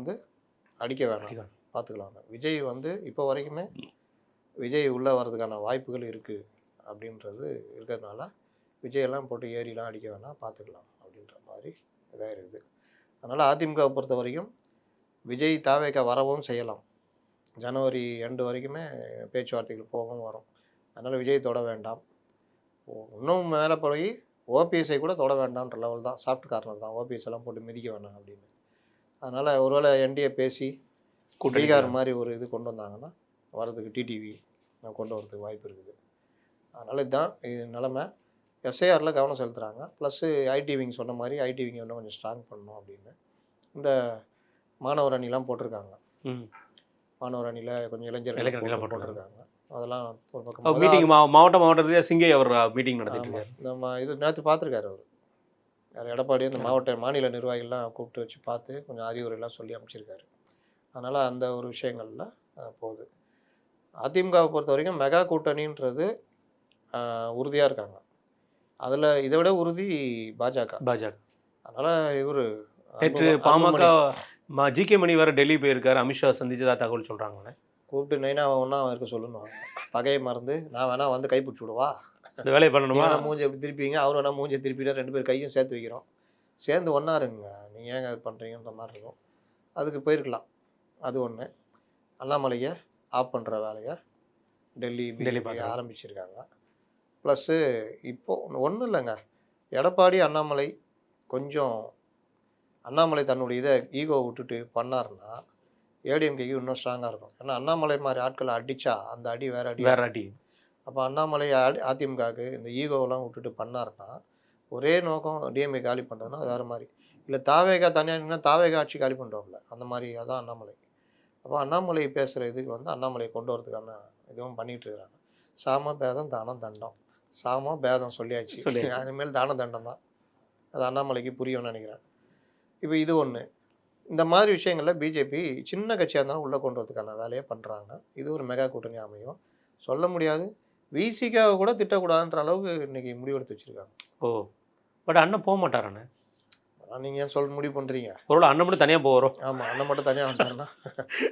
B: அடிக்க வேணாம், பார்த்துக்கலாம். விஜய் இப்போ வரைக்குமே விஜய் உள்ளே வர்றதுக்கான வாய்ப்புகள் இருக்குது அப்படின்றது இருக்கிறதுனால விஜயெல்லாம் போட்டு ஏறிலாம் அடிக்க வேணாம், பார்த்துக்கலாம் அப்படின்ற மாதிரி இதாக இருக்குது. அதனால் அதிமுகவை பொறுத்த வரைக்கும் விஜய் தாவேக்கா வரவும் செய்யலாம், ஜனவரி எண்டு வரைக்குமே பேச்சுவார்த்தைகள் போகவும் வரும். அதனால் விஜய் தொட வேண்டாம், இன்னும் மேலே போய் ஓபிஎஸ்ஐ கூட தொட வேண்டாம்ன்ற லெவல் தான், சாஃப்ட் கார்னர் தான், ஓபிஎஸ் எல்லாம் போட்டு மிதிக்க வேணாம் அப்படின்னு. அதனால் ஒருவேளை என்டிஏ பேசி பீகார் மாதிரி ஒரு இது கொண்டு வந்தாங்கன்னா வரதுக்கு டிடிவி கொண்டு வரதுக்கு வாய்ப்பு இருக்குது. அதனால் இதுதான் இது நிலமை. எஸ்ஏஆரில் கவனம் செலுத்துகிறாங்க, ப்ளஸ்ஸு ஐடி விங் சொன்ன மாதிரி ஐடி விங் இன்னும் கொஞ்சம் ஸ்ட்ராங் பண்ணணும் அப்படின்னு இந்த மாணவர் அணிலாம் போட்டிருக்காங்க. மாணவர் அணியில் கொஞ்சம் இளைஞர்கள் போட்டிருக்காங்க. அதெல்லாம் ஒரு பக்கம்
A: மீட்டிங் மாவட்ட சிங்கை அவர் மீட்டிங் நடத்திட்டு
B: நம்ம இது நேற்று பார்த்துருக்காரு அவர், எடப்பாடி அந்த மாநில நிர்வாகிகள்லாம் கூப்பிட்டு வச்சு பார்த்து கொஞ்சம் அறிவுரைலாம் சொல்லி அமைச்சிருக்காரு. அதனால் அந்த ஒரு விஷயங்களில் போகுது. அதிமுகவை பொறுத்த வரைக்கும் மெகா கூட்டணின்றது உறுதியாக இருக்காங்க. அதில் இதை விட உறுதி பாஜக. அதனால் இவர்
A: நேற்று பாமக ஜிகே மணி வேறு டெல்லி போயிருக்காரு, அமித்ஷா சந்திச்சதா தகவல் சொல்கிறாங்களே.
B: கூப்பிட்டு நைனாவை ஒன்றா இருக்க சொல்லணும், பகையை மறந்து நான் வேணா கைப்பிடிச்சி விடுவா,
A: இந்த வேலையை பண்ணணுமா,
B: மூஞ்சி எப்படி திருப்பிங்க, அவர் வேணா மூஞ்சி திருப்பிட்டா 2 பேர் கையும் சேர்த்து வைக்கிறோம், சேர்ந்து ஒன்றா இருங்க, நீங்கள் ஏங்க அது பண்ணுறீங்கன்ற மாதிரி இருக்கும். அதுக்கு போயிருக்கலாம். அது ஒன்று. அண்ணாமலையை ஆஃப் பண்ணுற வேலையை டெல்லி ஆரம்பிச்சிருக்காங்க. ப்ளஸ்ஸு இப்போது ஒன்றும் இல்லைங்க, எடப்பாடி அண்ணாமலை தன்னுடைய இதை ஈகோவை விட்டுட்டு பண்ணார்னா ஏடிஎம்கேக்கு இன்னும் ஸ்ட்ராங்காக இருக்கும். ஏன்னா அண்ணாமலை மாதிரி ஆட்களை அடித்தா அந்த அடி வேறு அடி. அப்போ அண்ணாமலை அதிமுகவுக்கு இந்த ஈகோவெல்லாம் விட்டுட்டு பண்ணார்னா ஒரே நோக்கம் டிஎம்கே காலி பண்ணுறதுனா அது வேறு மாதிரி. இல்லை தாவேகா தனியாக தாவேகா ஆட்சி காலி பண்ணுறோம்ல, அந்த மாதிரி அதான் அண்ணாமலை. அப்போ அண்ணாமலை பேசுகிற இதுக்கு அண்ணாமலையை கொண்டு வரதுக்கான இதுவும் பண்ணிகிட்டு இருக்கிறாங்க. சாம பேதம் தானம் தண்டம், சாம பேதம் சொல்லியாச்சு, அதுமாரி தான தண்டம் தான். அது அண்ணாமலைக்கு புரியும்னு நினைக்கிறேன். இப்போ இது ஒன்று. இந்த மாதிரி விஷயங்களில் பிஜேபி சின்ன கட்சியாக இருந்தாலும் உள்ளே கொண்டு வரதுக்கான வேலையை பண்ணுறாங்க. இது ஒரு மெகா கூட்டணி அமையும். சொல்ல முடியாது. விசிகாவை கூட திட்டக்கூடாதுன்ற அளவுக்கு இன்னைக்கு முடிவெடுத்து வச்சுருக்காங்க.
A: ஓ, பட் அண்ணன் போக மாட்டார் அண்ணன்.
B: நீங்கள் ஏன் சொல்ல முடிவு பண்ணுறீங்க?
A: ஒரு அண்ணன் மட்டும் தனியாக போகிறோம்.
B: ஆமாம், அண்ணன் மட்டும் தனியாக வந்தாருன்னா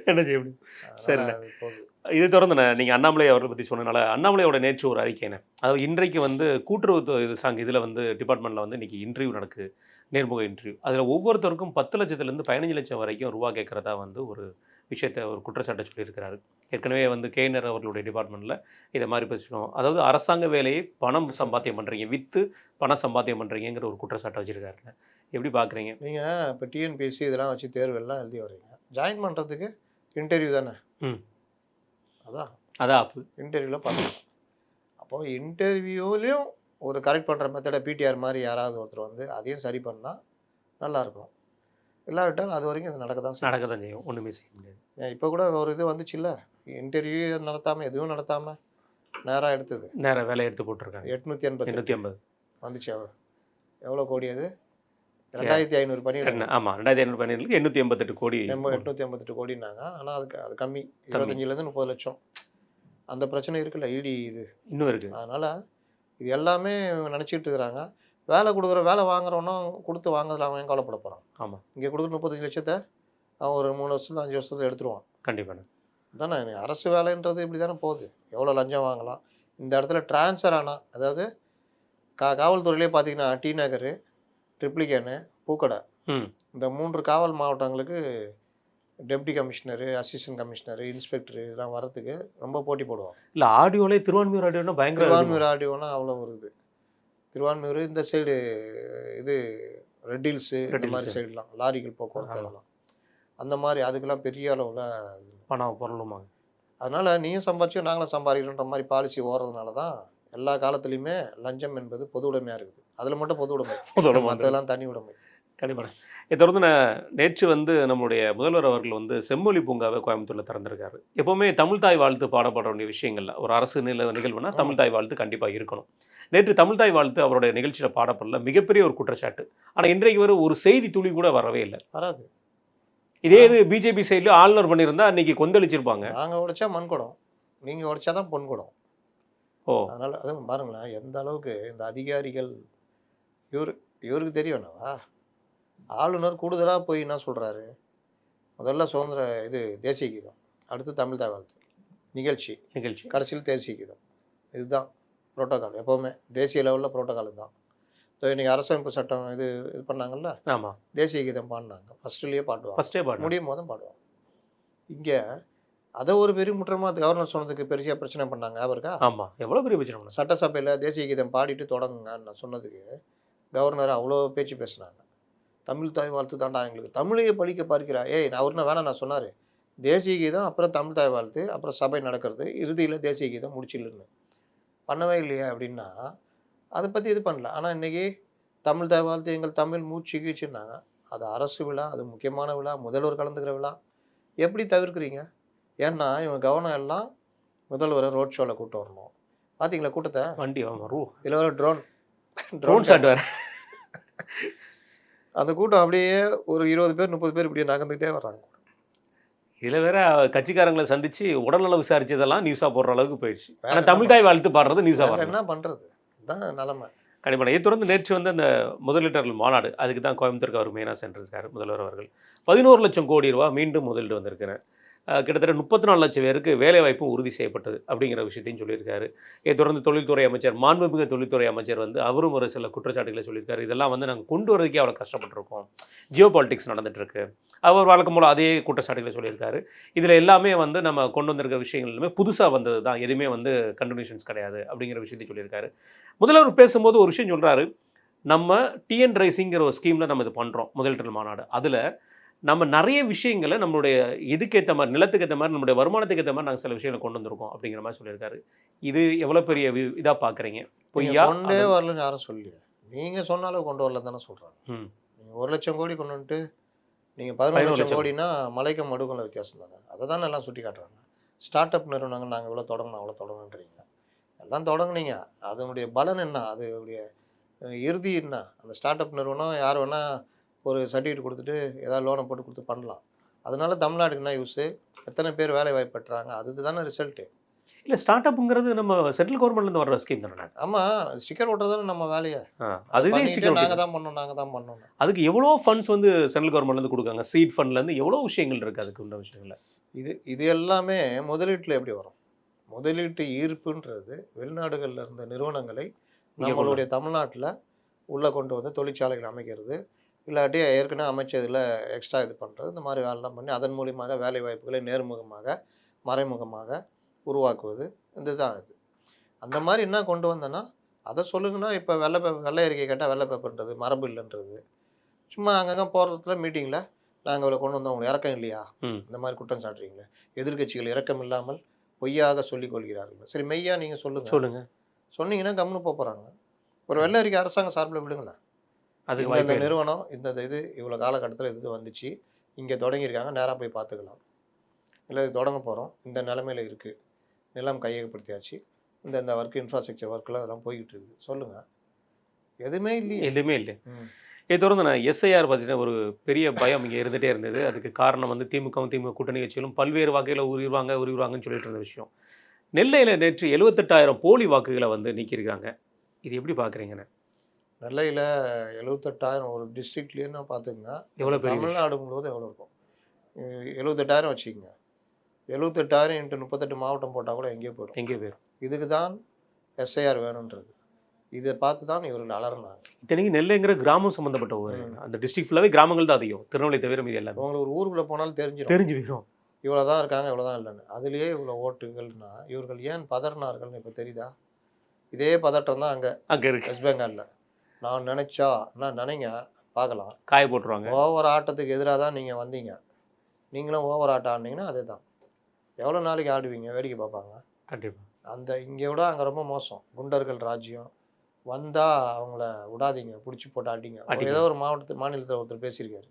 A: என்ன செய்ய முடியும்? சரிண்ணே,
B: அது போகுது.
A: இதை தொடர்ந்துண்ணே நீங்கள் அண்ணாமலை அவர்களை பற்றி சொன்னனால அண்ணாமலையோட நேற்று ஒரு அறிக்கைண்ணே, அதாவது இன்றைக்கு வந்து கூட்டுறவு இதில் வந்து டிபார்ட்மெண்ட்டில் வந்து இன்றைக்கி இன்டர்வியூ நடக்குது, நேர்முக இன்டர்வியூ. அதில் ஒவ்வொருத்தருக்கும் 10 லட்சத்துலேருந்து 15 லட்சம் வரைக்கும் ரூபா கேட்குறதா வந்து ஒரு விஷயத்தை ஒரு குற்றச்சாட்டை சொல்லியிருக்கிறாரு. ஏற்கனவே வந்து கேனர் அவர்களுடைய டிபார்ட்மெண்ட்டில் இதை மாதிரி பேசணும், அதாவது அரசாங்க வேலையை பணம் சம்பாத்தியம் பண்ணுறீங்க, விற்று பணம் சம்பாத்தியம் பண்ணுறீங்கிற ஒரு குற்றச்சாட்டை வச்சுருக்காருண்ணே. எப்படி பார்க்குறீங்க?
B: நீங்கள் இப்போ டிஎன்பிஎஸ்சி இதெல்லாம் வச்சு தேர்வெல்லாம் எழுதி வர்றீங்க, ஜாயின் பண்ணுறதுக்கு இன்டர்வியூ தானே. அதான்
A: அதான்
B: இன்டர்வியூவில் பார்க்கலாம். அப்போ இன்டர்வியூலையும் ஒரு கரெக்ட் பண்ணுற மெத்தடை பிடிஆர் மாதிரி யாராவது ஒருத்தர் வந்து அதையும் சரி பண்ணால் நல்லாயிருக்கும். இல்லாவிட்டால் அது வரைக்கும் அது நடக்க தான்
A: செய்யும், ஒன்றுமே செய்ய முடியாது.
B: இப்போ கூட ஒரு இது வந்துச்சுல்ல, இன்டர்வியூ நடத்தாமல் எதுவும் நடத்தாமல் நேராக எடுத்தது,
A: நேராக வேலை எடுத்து போட்டிருக்காங்க. 880
B: வந்துச்சு. எவ்வளோ கோடி அது? 2500 பணியிடம்.
A: ஆமாம், 2500 பணியிடங்களுக்கு 888 கோடி.
B: 888 கோடினாங்க. ஆனால் அது கம்மி, 25லேருந்து 30 லட்சம். அந்த பிரச்சனை இருக்குல்ல, இடி இது
A: இன்னும் இருக்குது.
B: அதனால் இது எல்லாமே நினச்சிட்டு இருக்கிறாங்க. வேலை கொடுக்குற வேலை வாங்குறவனும் கொடுத்து வாங்குறதுல அவன் கவலைப்பட போகிறான்.
A: ஆமாம்,
B: இங்கே கொடுக்குற 35 லட்சத்தை அவன் ஒரு 3 வருஷத்துல 5 வருஷத்துல எடுத்துருவான்.
A: கண்டிப்பாக
B: தானே அரசு வேலைன்றது இப்படி தானே போகுது. எவ்வளோ லஞ்சம் வாங்கலாம் இந்த இடத்துல ட்ரான்ஸ்ஃபர் ஆனால். அதாவது காவல்துறையிலே பார்த்தீங்கன்னா டி நகர், ட்ரிப்ளிகேனு, பூக்கடை, இந்த 3 காவல் மாவட்டங்களுக்கு deputy commissioner, assistant commissioner, inspector இதெல்லாம் வரத்துக்கு ரொம்ப போட்டி போடுவாங்க.
A: இல்லை, ஆடியோலே திருவான்மியூர் ஆடியோனா பயங்கர.
B: திருவான்மியூர் ஆடியோனா அவ்வளோ வருது. திருவான்மியூர் இந்த சைடு இது ரெட் ஹில்ஸு இந்த மாதிரி சைடுலாம் லாரிகள் போக்குவரத்து அதெல்லாம் அந்த மாதிரி அதுக்கெல்லாம் பெரிய அளவில்
A: பணம் பொருளுமாங்க.
B: அதனால் நீயும் சம்பாதிச்சோ நாங்களும் சம்பாதிக்கிறோன்ற மாதிரி பாலிசி ஓடுறதுனால தான் எல்லா காலத்துலேயுமே லஞ்சம் என்பது பொது உடைமையாக இருக்குது. அதில் மட்டும் பொது உடைமை, மற்றதெல்லாம் தனி உடைமை.
A: கண்டிப்பாக. இதை தொடர்ந்து நேற்று வந்து நம்மளுடைய முதல்வர் அவர்கள் வந்து செம்மொழி பூங்காவை கோயம்புத்தூரில் திறந்திருக்காரு. எப்போவுமே தமிழ் தாய் வாழ்த்து பாடப்பட வேண்டிய விஷயங்கள்ல ஒரு அரசு நிகழ்வுனா தமிழ் தாய் வாழ்த்து கண்டிப்பாக இருக்கணும். நேற்று தமிழ் தாய் வாழ்த்து அவருடைய நிகழ்ச்சியில் பாடப்படல, மிகப்பெரிய ஒரு குற்றச்சாட்டு. ஆனால் இன்றைக்கு ஒரு செய்தி துளி கூட வரவே இல்லை.
B: வராது.
A: இதே இது பிஜேபி சைடில் ஆளுநர் பண்ணியிருந்தா அன்னைக்கு கொந்தளிச்சிருப்பாங்க.
B: நாங்கள் உடைச்சா மண் குடம், நீங்கள் உடைச்சா தான் பொன் குடம்.
A: ஓ,
B: அதனால் அதுவும் பாருங்களேன் எந்த அளவுக்கு இந்த அதிகாரிகள். இவருக்கு தெரியணுவா? ஆளுநர் கூடுதலாக போய் என்ன சொல்கிறாரு, முதல்ல சுதந்திர இது தேசிய கீதம், அடுத்து தமிழ் தாய் வாழ்த்து நிகழ்ச்சி, கடைசியில் தேசிய கீதம். இதுதான் புரோட்டோகால். எப்போவுமே தேசிய லெவலில் புரோட்டோகால் தான். ஸோ இன்றைக்கி அரசமைப்பு சட்டம் இது பண்ணாங்கல்ல,
A: ஆமாம்,
B: தேசிய கீதம் பாடினாங்க, ஃபஸ்ட்லேயே பாடுவாங்க, முடியும் போதும் பாடுவாங்க. இங்கே அதை ஒரு பெரிய முற்றமாக கவர்னர் சொன்னதுக்கு பெரிய பிரச்சனை பண்ணாங்க. அவருக்கா?
A: ஆமாம், எவ்வளோ பெரிய பிரச்சனை.
B: சட்டசபையில் தேசிய கீதம் பாடிட்டு தொடங்குங்கன்னு நான் சொன்னதுக்கு கவர்னர் அவ்வளோ பேச்சு பேசினாங்க. தமிழ் தாய் வாழ்த்து தாண்டா எங்களுக்கு, தமிழையே படிக்க பார்க்கிறா. நான் அவருன்னா வேணாம் நான் சொன்னார். தேசிய கீதம், அப்புறம் தமிழ் தாய் வாழ்த்து, அப்புறம் சபை நடக்கிறது, இறுதியில் தேசிய கீதம் முடிச்சில்லுன்னு பண்ணவே இல்லையா அப்படின்னா அதை பற்றி இது பண்ணல. ஆனால் இன்றைக்கி தமிழ் தாய் வாழ்த்து எங்கள் தமிழ் மூச்சு கீச்சுன்னாங்க. அது அரசு விழா, அது முக்கியமான விழா, முதல்வர் கலந்துக்கிற விழா, எப்படி தவிர்க்கிறீங்க? ஏன்னா இவங்க கவனம் எல்லாம் முதல்வரை ரோட் ஷோவில் கூட்டம் வரணும். பார்த்தீங்களா கூட்டத்தை?
A: வண்டி வரும்,
B: இதில் வர
A: ட்ரோன் ஷாட் வேறு.
B: அந்த கூட்டம் அப்படியே ஒரு 20 பேர் 30 பேர் இப்படியே நகர்ந்துக்கிட்டே வர்றாங்க. இதில்
A: வேற கட்சிக்காரங்களை சந்திச்சு உடல்நலம் விசாரிச்சதெல்லாம் நியூஸாக போடுற அளவுக்கு போயிடுச்சு. ஆனால் தமிழ் தாய் வாழ்த்து பாடுறது நியூஸாக
B: என்ன பண்ணுறது, தான் நிலமை.
A: கண்டிப்பாக. இதை தொடர்ந்து நேற்று வந்து அந்த முதலீட்டர்கள் மாநாடு, அதுக்கு தான் கோயம்புத்தூருக்கு அவர் மெயினாக சென்றிருக்காரு முதல்வர் அவர்கள். 11 லட்சம் கோடி ரூபா மீண்டும் முதலீடு வந்திருக்கிறேன். கிட்டத்தட்ட 34 லட்சம் பேருக்கு வேலைவாய்ப்பும் உறுதி செய்யப்பட்டது அப்படிங்கிற விஷயத்தையும் சொல்லியிருக்காரு. இதை தொடர்ந்து தொழில்துறை அமைச்சர், மாண்புமிகு தொழில்துறை அமைச்சர் வந்து அவரும் ஒரு சில குற்றச்சாட்டுகளை சொல்லியிருக்காரு. இதெல்லாம் வந்து நாங்கள் கொண்டு வரதுக்கே அவ்வளோ கஷ்டப்பட்டிருக்கோம், ஜியோ பாலிட்டிக்ஸ் நடந்துகிட்ருக்கு. அவர் வழக்கம் போல் அதே குற்றச்சாட்டுகளை சொல்லியிருக்காரு. இதில் எல்லாமே வந்து நம்ம கொண்டு வந்திருக்கிற விஷயங்கள் எல்லாமே புதுசாக வந்தது தான், எதுவுமே வந்து கண்டினியூஷன்ஸ் கிடையாது அப்படிங்கிற விஷயத்தையும் சொல்லியிருக்காரு. முதல்வர் பேசும்போது ஒரு விஷயம் சொல்கிறாரு, நம்ம டிஎன் ரைசிங்கிற ஒரு ஸ்கீமில் நம்ம இது பண்ணுறோம் முதலீட்டர் மாநாடு. அதில் நம்ம நிறைய விஷயங்களை நம்மளுடைய இதுக்கேற்ற மாதிரி, நிலத்துக்கு ஏற்ற மாதிரி, நம்மளுடைய வருமானத்துக்கு ஏற்ற மாதிரி நாங்கள் சில விஷயங்களை கொண்டு வந்திருக்கோம் அப்படிங்கிற மாதிரி சொல்லியிருக்காரு. இது எவ்வளோ பெரிய இதாக பார்க்குறீங்க?
B: பொய்யா கொண்டே வரலன்னு யாரும் சொல்லி, நீங்கள் சொன்னாலும் கொண்டு வரல தானே சொல்கிறாங்க. நீங்கள் 1 லட்சம் கோடி கொண்டு வந்துட்டு நீங்கள் 11 லட்சம் கோடினா மலைக்கும் மடுக்குள்ள வித்தியாசம் தானே. அதை தானே எல்லாம் சுட்டி காட்டுறாங்க. ஸ்டார்ட் அப் நிறுவனங்கள் நாங்கள் இவ்வளோ தொடங்கணும் அவ்வளோ தொடங்கணுன்றீங்க, எல்லாம் தொடங்குனீங்க, அதனுடைய பலன் என்ன? அதனுடைய இறுதின்னா அந்த ஸ்டார்ட் அப் நிறுவனம் யார் வேணால் ஒரு சர்டிஃபிகேட் கொடுத்துட்டு ஏதாவது லோனை போட்டு கொடுத்து பண்ணலாம். அதனால தமிழ்நாட்டுக்கு என்ன யூஸு, எத்தனை பேர் வேலை வாய்ப்பு பெற்றாங்க, அதுக்கு தானே ரிசல்ட்டு.
A: இல்லை ஸ்டார்ட் அப்புங்கிறது நம்ம சென்ட்ரல் கவர்மெண்ட்லேருந்து வர்ற ஸ்கீம் தானே.
B: ஆமாம், ஸ்டிக்கர் ஓட்டுறது தானே நம்ம வேலையை.
A: அதுவே
B: நாங்கள் தான் பண்ணோம், நாங்கள் தான் பண்ணோம்.
A: அதுக்கு எவ்வளோ ஃபண்ட்ஸ் வந்து சென்ட்ரல் கவர்மெண்ட்லேருந்து கொடுக்காங்க, சீட் ஃபண்ட்லேருந்து எவ்வளோ விஷயங்கள் இருக்குது அதுக்கு உள்ள விஷயங்கள்.
B: இது எல்லாமே முதலீட்டில் எப்படி வரும்? முதலீட்டு ஈர்ப்புன்றது வெளிநாடுகளில் இருந்த நிறுவனங்களை நம்மளுடைய தமிழ்நாட்டில் உள்ளே கொண்டு வந்து தொழிற்சாலைகள் அமைக்கிறது, இல்லாட்டி ஏற்கனவே அமைச்சதில் எக்ஸ்ட்ரா இது பண்ணுறது, இந்த மாதிரி வேலைலாம் பண்ணி அதன் மூலியமாக வேலை வாய்ப்புகளை நேர்முகமாக மறைமுகமாக உருவாக்குவது. இதுதான் இது. அந்த மாதிரி என்ன கொண்டு வந்தேன்னா அதை சொல்லுங்கன்னா, இப்போ வெள்ளை அறிக்கை கேட்டால் வெள்ளை பேப்பர்ன்றது மரபு இல்லைன்றது, சும்மா அங்கங்கே போகிறதுல மீட்டிங்கில் நாங்கள் இவ்வளோ கொண்டு வந்தோம், உங்களுக்கு இறக்கம் இல்லையா, இந்த மாதிரி குற்றம் சாட்டுறீங்களே. எதிர்கட்சிகள் இறக்கம் இல்லாமல் பொய்யாக சொல்லிக் கொள்கிறார்கள். சரி, மெய்யா நீங்கள் சொல்லுங்கள் சொன்னீங்கன்னா கம்முன்னு போகிறாங்க. ஒரு வெள்ளை அறிக்கை அரசாங்க சார்பில் விடுங்களேன். அதுக்கு இந்த நிறுவனம் இந்த இது இவ்வளோ காலகட்டத்தில் இது வந்துச்சு, இங்கே தொடங்கியிருக்காங்க, நேராக போய் பார்த்துக்கலாம். இல்லை இது தொடங்க போகிறோம், இந்த நிலைமையில் இருக்குது, நிலம் கையகப்படுத்தியாச்சு, இந்த ஒர்க் இன்ஃப்ராஸ்ட்ரக்சர் ஒர்க்கெலாம் அதெல்லாம் போய்கிட்டு இருக்குது, சொல்லுங்கள். எதுவுமே இல்லையே. எதுவுமே இல்லை.
A: இதை தொடர்ந்து நான் எஸ்ஐஆர் பார்த்தீங்கன்னா ஒரு பெரிய பயம் இங்கே இருந்துகிட்டே இருந்தது. அதுக்கு காரணம் வந்து திமுக கூட்டணி கட்சிகளும் பல்வேறு வகையில் உருவாங்கன்னு சொல்லிட்டு இருந்த விஷயம். நெல்லையில் நேற்று 78,000 போலி வாக்குகளை வந்து நீக்கியிருக்காங்க. இது எப்படி பார்க்குறீங்கண்ணே?
B: நெல்லையில் 78,000 ஒரு டிஸ்ட்ரிக்ட்லேன்னு பார்த்துங்க,
A: எவ்வளோ பெரிய
B: தமிழ்நாடு முழுவதும் எவ்வளோ இருக்கும்? 78,000 வச்சுக்கோங்க. 78,000 × 38 மாவட்டம் போட்டால் கூட எங்கேயோ போயிடும். இதுக்கு தான் எஸ்ஐஆர் வேணுன்றது. இதை பார்த்து தான் இவர்கள் அலறினாங்க.
A: இத்தனைக்கு நெல்லைங்கிற கிராமம் சம்மந்தப்பட்ட ஒரு அந்த டிஸ்ட்ரிக்ட் ஃபுல்லாகவே கிராமங்கள் தான் அதிகம், திருநெல்வேலி தவிர மீது எல்லாமே.
B: உங்களுக்கு ஒரு ஊருக்குள்ளே போனாலும் தெரிஞ்சு போயிடும் இவ்வளோ தான் இருக்காங்க, இவ்வளோ தான் இல்லைன்னு. அதுலேயே இவ்வளோ ஓட்டுகள்னா இவர்கள் ஏன் பதறினார்கள்னு இப்போ தெரியுதா? இதே பதட்டம் தான் அங்கே இருக்கு வெஸ்ட் பெங்காலில். நான் நினைங்க பார்க்கலாம்,
A: காய போட்டுருவாங்க.
B: ஓவர் ஆட்டத்துக்கு எதிராக தான் நீங்கள் வந்தீங்க, நீங்களும் ஓவர் ஆட்டம் ஆடினீங்கன்னா அதே தான். எவ்வளோ நாளைக்கு ஆடுவீங்க? வேடிக்கை பார்ப்பாங்க.
A: கண்டிப்பாக.
B: அந்த இங்கே விட அங்கே ரொம்ப மோசம். குண்டர்கள் ராஜ்யம் வந்தால் அவங்கள விடாதீங்க, பிடிச்சி போட்டு அடிங்க. ஏதோ ஒரு மாநிலத்தில் ஒருத்தர் பேசியிருக்காரு,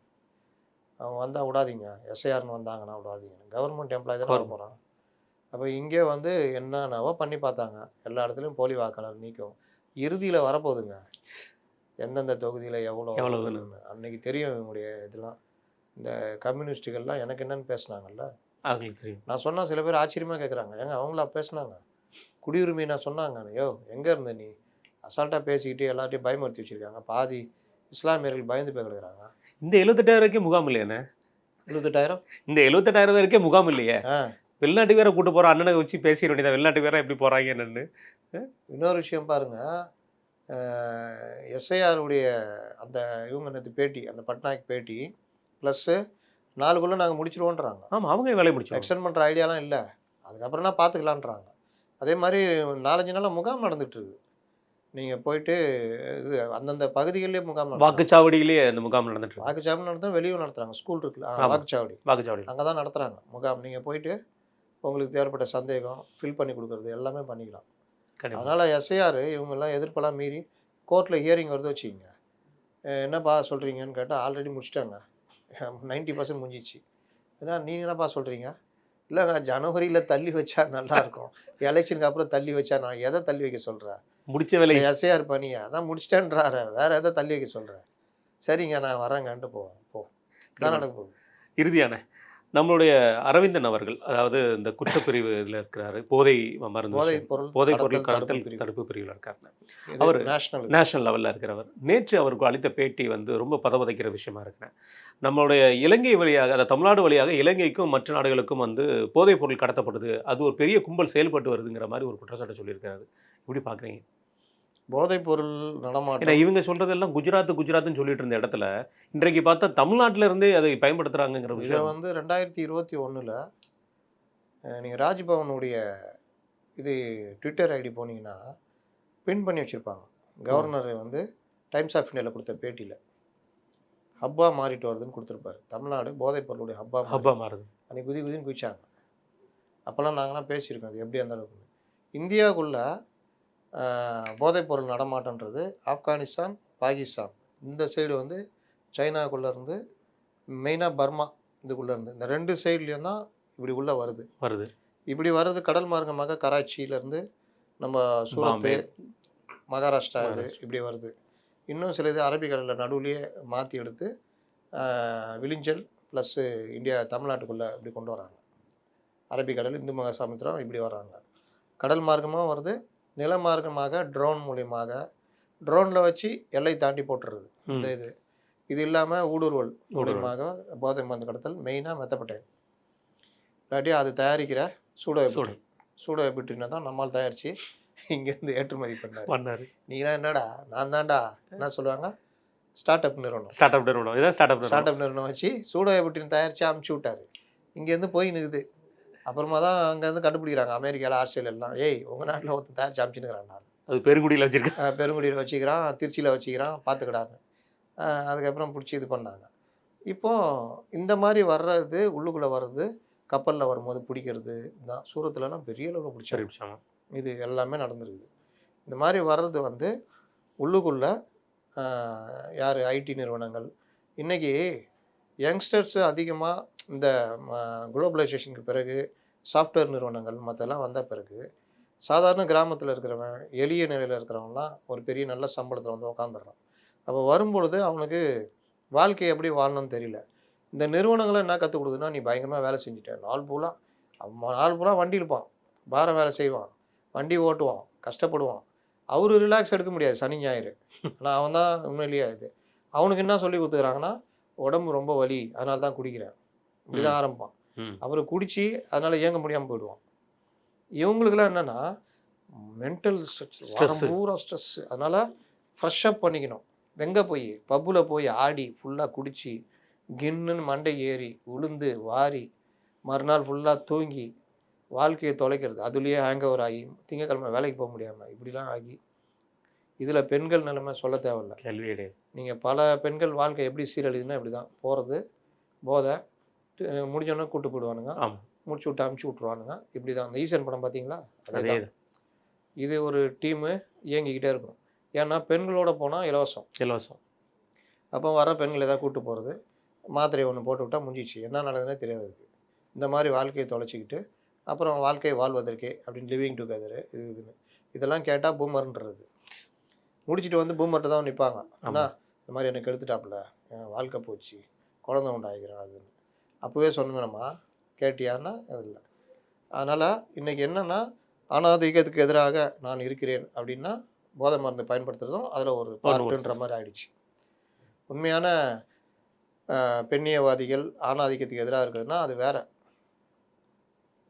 B: அவங்க வந்தால் விடாதீங்க, எஸ்ஐஆர்னு வந்தாங்கன்னா விடாதீங்க, கவர்மெண்ட் எம்ப்ளாயி தான் வர போகிறாங்க. அப்போ இங்கே வந்து என்னென்னவோ பண்ணி பார்த்தாங்க, எல்லா இடத்துலையும் போலி வாக்காளர் நீக்கம். இறுதியில் வரப்போகுதுங்க, எந்தெந்த தொகுதியில் எவ்வளோ அன்னைக்கு தெரியும். இவங்களுடைய இதெல்லாம் இந்த கம்யூனிஸ்ட்டுகள்லாம் எனக்கு என்னென்னு பேசுனாங்கல்ல,
A: அவங்களுக்கு தெரியும்.
B: நான் சொன்னால் சில பேர் ஆச்சரியமாக கேட்குறாங்க, ஏங்க அவங்களா பேசுனாங்க? குடியுரிமை நான் சொன்னாங்க, யோ எங்கே இருந்த நீ? அசால்ட்டாக பேசிக்கிட்டு எல்லாத்தையும் பயமுறுத்தி வச்சுருக்காங்க. பாதி இஸ்லாமியர்கள் பயந்து போய் கிடக்குறாங்க.
A: இந்த 78,000 வரைக்கும் முகாம் இல்லையாண்ணே?
B: 78,000
A: இந்த 78,000 வரைக்கும் முகாம் இல்லையே. வெளிநாட்டுக்கு வேற கூட்டு போகிற அண்ணனை வச்சு பேசிட வேண்டியதான், வெளிநாட்டுக்கு வேற எப்படி போகிறாங்க என்னன்னு.
B: இன்னொரு விஷயம் பாருங்கள், எஸ்ஐஆருடைய அந்த இவங்க நேற்று பேட்டி, அந்த பட்நாயக் பேட்டி ப்ளஸ்ஸு 4குள்ளே நாங்கள் முடிச்சிருவோன்றாங்க.
A: ஆமாம், அவங்க வேலையை முடிச்சு
B: எக்ஸ்டெண்ட் பண்ணுற ஐடியாலாம் இல்லை, அதுக்கப்புறம் தான் பார்த்துக்கலான்றாங்க. அதே மாதிரி 4-5 நாளாக முகாம் நடந்துகிட்ருக்கு. நீங்கள் போயிட்டு இது அந்தந்த பகுதிகளிலே முகாம்,
A: வாக்குச்சாவடியிலே அந்த முகாம் நடந்துட்டு,
B: வாக்குச்சாவடி நடத்தும், வெளியும் நடத்துகிறாங்க. ஸ்கூல் இருக்குல்ல, வாக்குச்சாவடி அங்கே தான் நடத்துகிறாங்க முகாம். நீங்கள் போயிட்டு உங்களுக்கு தேவைப்பட்ட சந்தேகம் ஃபில் பண்ணி கொடுக்குறது எல்லாமே பண்ணிக்கலாம். அதனால் எஸ்ஐஆர் இவங்கெல்லாம் எதிர்ப்பெல்லாம் மீறி கோர்ட்டில் ஹியரிங் வருது வச்சுக்கிங்க. என்னப்பா சொல்கிறீங்கன்னு கேட்டால் ஆல்ரெடி முடிச்சிட்டாங்க, 90% முடிஞ்சிச்சு. ஏன்னா நீங்கள் என்னப்பா சொல்கிறீங்க? இல்லைங்க, ஜனவரியில் தள்ளி வச்சா நல்லாயிருக்கும், எலெக்ஷனுக்கு அப்புறம் தள்ளி வச்சா. நான் எதை தள்ளி வைக்க சொல்கிறேன்?
A: முடிச்ச வேலை
B: எஸ்ஐஆர் பண்ணியா அதான் முடிச்சிட்டேன்றாரு, வேறு எதை தள்ளி வைக்க சொல்கிறேன்? சரிங்க நான் வரேங்கன்ட்டு போவேன். தான் நடக்க போகுது.
A: இறுதியான நம்மளுடைய அரவிந்தன் அவர்கள், அதாவது இந்த குற்றப்பிரிவு இதில் இருக்கிறாரு, போதைப் பொருள் கடத்தல் தடுப்பு பிரிவில் இருக்காரு. அவர் நேஷனல் லெவலில் இருக்கிறவர். நேற்று அவருக்கு அளித்த பேட்டி வந்து ரொம்ப பதவதைக்கிற விஷயமா இருக்கிறேன். நம்மளுடைய இலங்கை வழியாக, அதாவது தமிழ்நாடு வழியாக இலங்கைக்கும் மற்ற நாடுகளுக்கும் வந்து போதைப் பொருள் கடத்தப்படுது, அது ஒரு பெரிய கும்பல் செயல்பட்டு வருதுங்கிற மாதிரி ஒரு குற்றச்சாட்டை சொல்லியிருக்காரு. எப்படி பார்க்குறீங்க?
B: போதைப் பொருள் நடமாட்டம்,
A: ஏன்னா இவங்க சொல்கிறதெல்லாம் குஜராத்துன்னு சொல்லிட்டு இருந்த இடத்துல இன்றைக்கு பார்த்தா தமிழ்நாட்டில் இருந்தே அதை பயன்படுத்துகிறாங்கிற விஷயம்
B: வந்து 2021 நீங்கள் ராஜ்பவனுடைய இது ட்விட்டர் ஐடி போனீங்கன்னா பின் பண்ணி வச்சுருப்பாங்க. கவர்னர் வந்து டைம்ஸ் ஆஃப் இந்தியாவில் கொடுத்த பேட்டியில் ஹப்பாக மாறிட்டு வருதுன்னு கொடுத்துருப்பாரு. தமிழ்நாடு போதைப் பொருளுடைய ஹப்பா
A: மாறுது.
B: அன்றைக்கி குதின்னு குதிச்சாங்க. அப்போல்லாம் நாங்களாம் பேசியிருக்கோம் அது எப்படி அந்த அளவுக்கு. இந்தியாவுக்குள்ளே போதைப்பொருள் நடமாட்டன்றது ஆப்கானிஸ்தான், பாகிஸ்தான், இந்த சைடு வந்து சைனாக்குள்ளேருந்து, மெயினாக பர்மா இதுக்குள்ளேருந்து, இந்த 2 சைட்லேயும் தான் இப்படி உள்ளே வருது. இப்படி வர்றது கடல் மார்க்கமாக கராச்சியிலேருந்து நம்ம சூரத்து, மகாராஷ்டிரா இது இப்படி வருது. இன்னும் சில இது அரபிக்கடலில் நடுவுலையே மாற்றி எடுத்து விளிஞ்சல் ப்ளஸ்ஸு இந்தியா தமிழ்நாட்டுக்குள்ளே இப்படி கொண்டு வராங்க. அரபிக்கடல், இந்து மகாசமுத்திரம் இப்படி வராங்க. கடல் மார்க்கமாக வருது, நில மார்க்கமாக ட்ரோன் மூலியமாக, ட்ரோனில் வச்சு எல்லை தாண்டி போட்டுறது. இந்த இது இல்லாமல் ஊடுருவல் மூலியமாக போதை மருந்து கடத்தல், மெயினாக மெத்தப்பட்டேன். இல்லாட்டி அது தயாரிக்கிற சூடோபிட்ரினை தான் நம்மால் தயாரித்து இங்கேருந்து ஏற்றுமதி பண்ணார். நீங்களாம் என்னடா, நான் தான்டா என்ன சொல்லுவாங்க, ஸ்டார்ட் அப் நிறுவனம் வச்சு சூடோபிட்ரின் தயாரித்து அமுச்சு விட்டார். இங்கேருந்து போய் நிற்குது. அப்புறமா தான் அங்கேருந்து கண்டுபிடிக்கிறாங்க அமெரிக்காவில், ஆஸ்திரேலியாலாம். ஏய், உங்கள் நாட்டில் ஒருத்தன் தயாரித்து அமுச்சுன்னுக்கிறான்.
A: அது பெருங்குடியில் வச்சுருக்கேன்,
B: பெருங்குடியில் வச்சுக்கிறான், திருச்சியில் வச்சுக்கிறான், பார்த்துக்கிடாங்க. அதுக்கப்புறம் பிடிச்சி இது பண்ணாங்க. இப்போது இந்த மாதிரி வர்றது, உள்ளுக்குள்ளே வர்றது, கப்பலில் வரும்போது பிடிக்கிறது தான். சூரத்துலலாம் பெரிய அளவில் பிடிச்சாங்க. இது எல்லாமே நடந்துருக்குது. இந்த மாதிரி வர்றது வந்து உள்ளுக்குள்ளே யார், ஐடி நிறுவனங்கள். இன்றைக்கி யங்ஸ்டர்ஸு அதிகமாக இந்த குளோபலைசேஷனுக்கு பிறகு சாஃப்ட்வேர் நிறுவனங்கள் மற்றெல்லாம் வந்த பிறகு சாதாரண கிராமத்தில் இருக்கிறவன், எளிய நிலையில் இருக்கிறவங்களாம் ஒரு பெரிய நல்ல சம்பளத்தில் வந்து உட்காந்துடுறான். அப்போ வரும்பொழுது அவனுக்கு வாழ்க்கையை எப்படி வாழணும்னு தெரியல. இந்த நிறுவனங்களை என்ன கற்றுக் கொடுக்குதுன்னா, நீ பயங்கரமாக வேலை செஞ்சுட்டேன், நாள் பூரா வண்டி இருப்பான், பார வேலை செய்வான், வண்டி ஓட்டுவான், கஷ்டப்படுவான். அவரு ரிலாக்ஸ் எடுக்க முடியாது சனி ஞாயிறு. ஆனால் அவன் தான் உண்மையிலேயே இது. அவனுக்கு என்ன சொல்லி கொடுத்துக்கிறாங்கன்னா, உடம்பு ரொம்ப வலி, அதனால தான் குடிக்கிறேன், இப்படி தான் ஆரம்பிப்பான். அப்புறம் குடித்து அதனால் இயங்க முடியாமல் போயிடுவான். இவங்களுக்குலாம் என்னென்னா மென்டல் ஸ்ட்ரெஸ், பூரா ஸ்ட்ரெஸ்ஸு. அதனால் ஃப்ரெஷ்ஷப் பண்ணிக்கணும். எங்கே போய் பப்பில் போய் ஆடி ஃபுல்லாக குடித்து கின்னுன்னு மண்டை ஏறி உளுந்து வாரி மறுநாள் ஃபுல்லாக தூங்கி வாழ்க்கையை தொலைக்கிறது. அதுலேயே ஹேங் ஓவர் ஆகி திங்கக்கிழமை வேலைக்கு போக முடியாமல் இப்படிலாம் ஆகி, இதில் பெண்கள் நிலைமை சொல்ல தேவையில்லை.
A: கேள்வியே. நீங்கள்
B: பல பெண்கள் வாழ்க்கை எப்படி சீரழிதுன்னா இப்படி தான் போகிறது. போதை முடிஞ்சோடனே கூட்டு போயிடுவானுங்க, முடிச்சு விட்டு அமுச்சு விட்ருவானுங்க. இப்படி தான். அந்த ஈசன் படம் பார்த்தீங்களா, அதே இது ஒரு டீமு இயங்கிக்கிட்டே இருக்கும். ஏன்னா பெண்களோட போனால் இலவசம். அப்போ வர பெண்கள் எதாவது கூப்பிட்டு போகிறது, மாத்திரையை ஒன்று போட்டு விட்டால் முடிஞ்சிச்சு, என்ன நடக்குதுன்னே தெரியாது. இந்த மாதிரி வாழ்க்கையை தொலைச்சிக்கிட்டு அப்புறம் வாழ்க்கையை வாழ்வதற்கே அப்படின்னு லிவிங் டுகெதரு இதுன்னு இதெல்லாம் கேட்டால் பூமர்ன்றது. முடிச்சுட்டு வந்து பூமர்கிட்ட தான் நிற்பாங்க. ஆனால் இந்த மாதிரி எனக்கு எடுத்துட்டாப்புல, என் வாழ்க்கை போச்சு, குழந்தை உண்டாகிறேன் அதுன்னு. அப்போவே சொன்னோம்மா, கேட்டியான்னா அது இல்லை. அதனால் இன்றைக்கி என்னென்னா, ஆணாதிக்கத்துக்கு எதிராக நான் இருக்கிறேன் அப்படின்னா போதை மருந்து பயன்படுத்துறதும் அதில் ஒரு பார்ட்டுன்ற மாதிரி ஆயிடுச்சு. உண்மையான பெண்ணியவாதிகள் ஆணாதிக்கத்துக்கு எதிராக இருக்குதுன்னா அது வேற,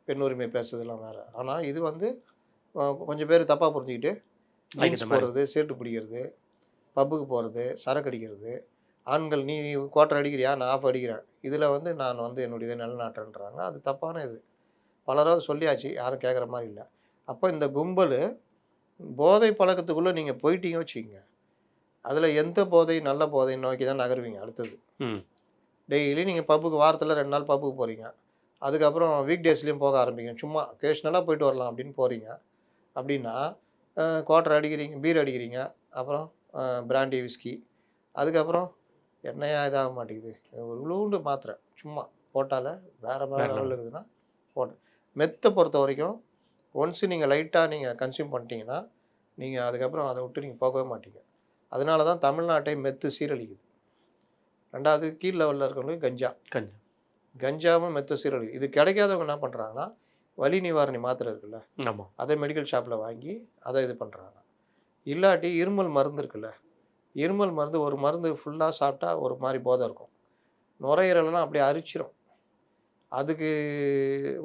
B: பெண் உரிமை பேசுறதுலாம் வேற. ஆனால் இது வந்து கொஞ்சம் பேர் தப்பாக புரிஞ்சுக்கிட்டு ஜீன்ஸ் போடுறது, சீட்டு பிடிக்கிறது, பப்புக்கு போகிறது, சரக்கு அடிக்கிறது. ஆண்கள் நீ குவார்டர் அடிக்கிறியா, நான் ஆஃப் அடிக்கிறேன், இதில் வந்து நான் வந்து என்னுடைய இதை நிலநாட்டுறேன்றாங்க. அது தப்பான இது. பலராவது சொல்லியாச்சு, யாரும் கேட்குற மாதிரி இல்லை. அப்போ இந்த கும்பல் போதை பழக்கத்துக்குள்ளே நீங்கள் போயிட்டீங்க வச்சுக்கோங்க, அதில் எந்த போதை நல்ல போதை நோக்கி தான் நகருவீங்க. அடுத்தது டெய்லி நீங்கள் பப்புக்கு வாரத்தில் 2 நாள் பப்புக்கு போகிறீங்க, அதுக்கப்புறம் வீக் டேஸ்லேயும் போக ஆரம்பிங்க. சும்மா கேஷ்னலாக போயிட்டு வரலாம் அப்படின்னு போகிறீங்க அப்படின்னா குவார்டர் அடிக்கிறீங்க, பீர் அடிக்கிறீங்க, அப்புறம் பிராண்டி விஸ்கி, அதுக்கப்புறம் என்னையா இதாக மாட்டேங்குது, ஒரு உளுண்டு மாத்திரை சும்மா போட்டால வேறு லெவலில் இருக்குதுன்னா போட்டேன். மெத்தை பொறுத்த வரைக்கும் ஒன்ஸு நீங்கள் லைட்டாக நீங்கள் கன்சியூம் பண்ணிட்டீங்கன்னா நீங்கள் அதுக்கப்புறம் அதை விட்டு நீங்கள் போகவே மாட்டீங்க. அதனால தான் தமிழ்நாட்டை மெத்து சீரழிக்குது. ரெண்டாவது கீழ் லெவலில் இருக்கிறவங்களுக்கு கஞ்சாவும் மெத்து சீரழிக்குது. இது கிடைக்காதவங்க என்ன பண்ணுறாங்கன்னா, வலி நிவாரணி மாத்திரை இருக்குல்ல, அதை மெடிக்கல் ஷாப்பில் வாங்கி அதை இது பண்ணுறாங்க. இல்லாட்டி இருமல் மருந்து இருக்குல்ல, இருமல் மருந்து ஒரு மருந்து ஃபுல்லாக சாப்பிட்டா ஒரு மாதிரி போதை இருக்கும், நுரையீரலாம் அப்படியே அரிச்சிடும். அதுக்கு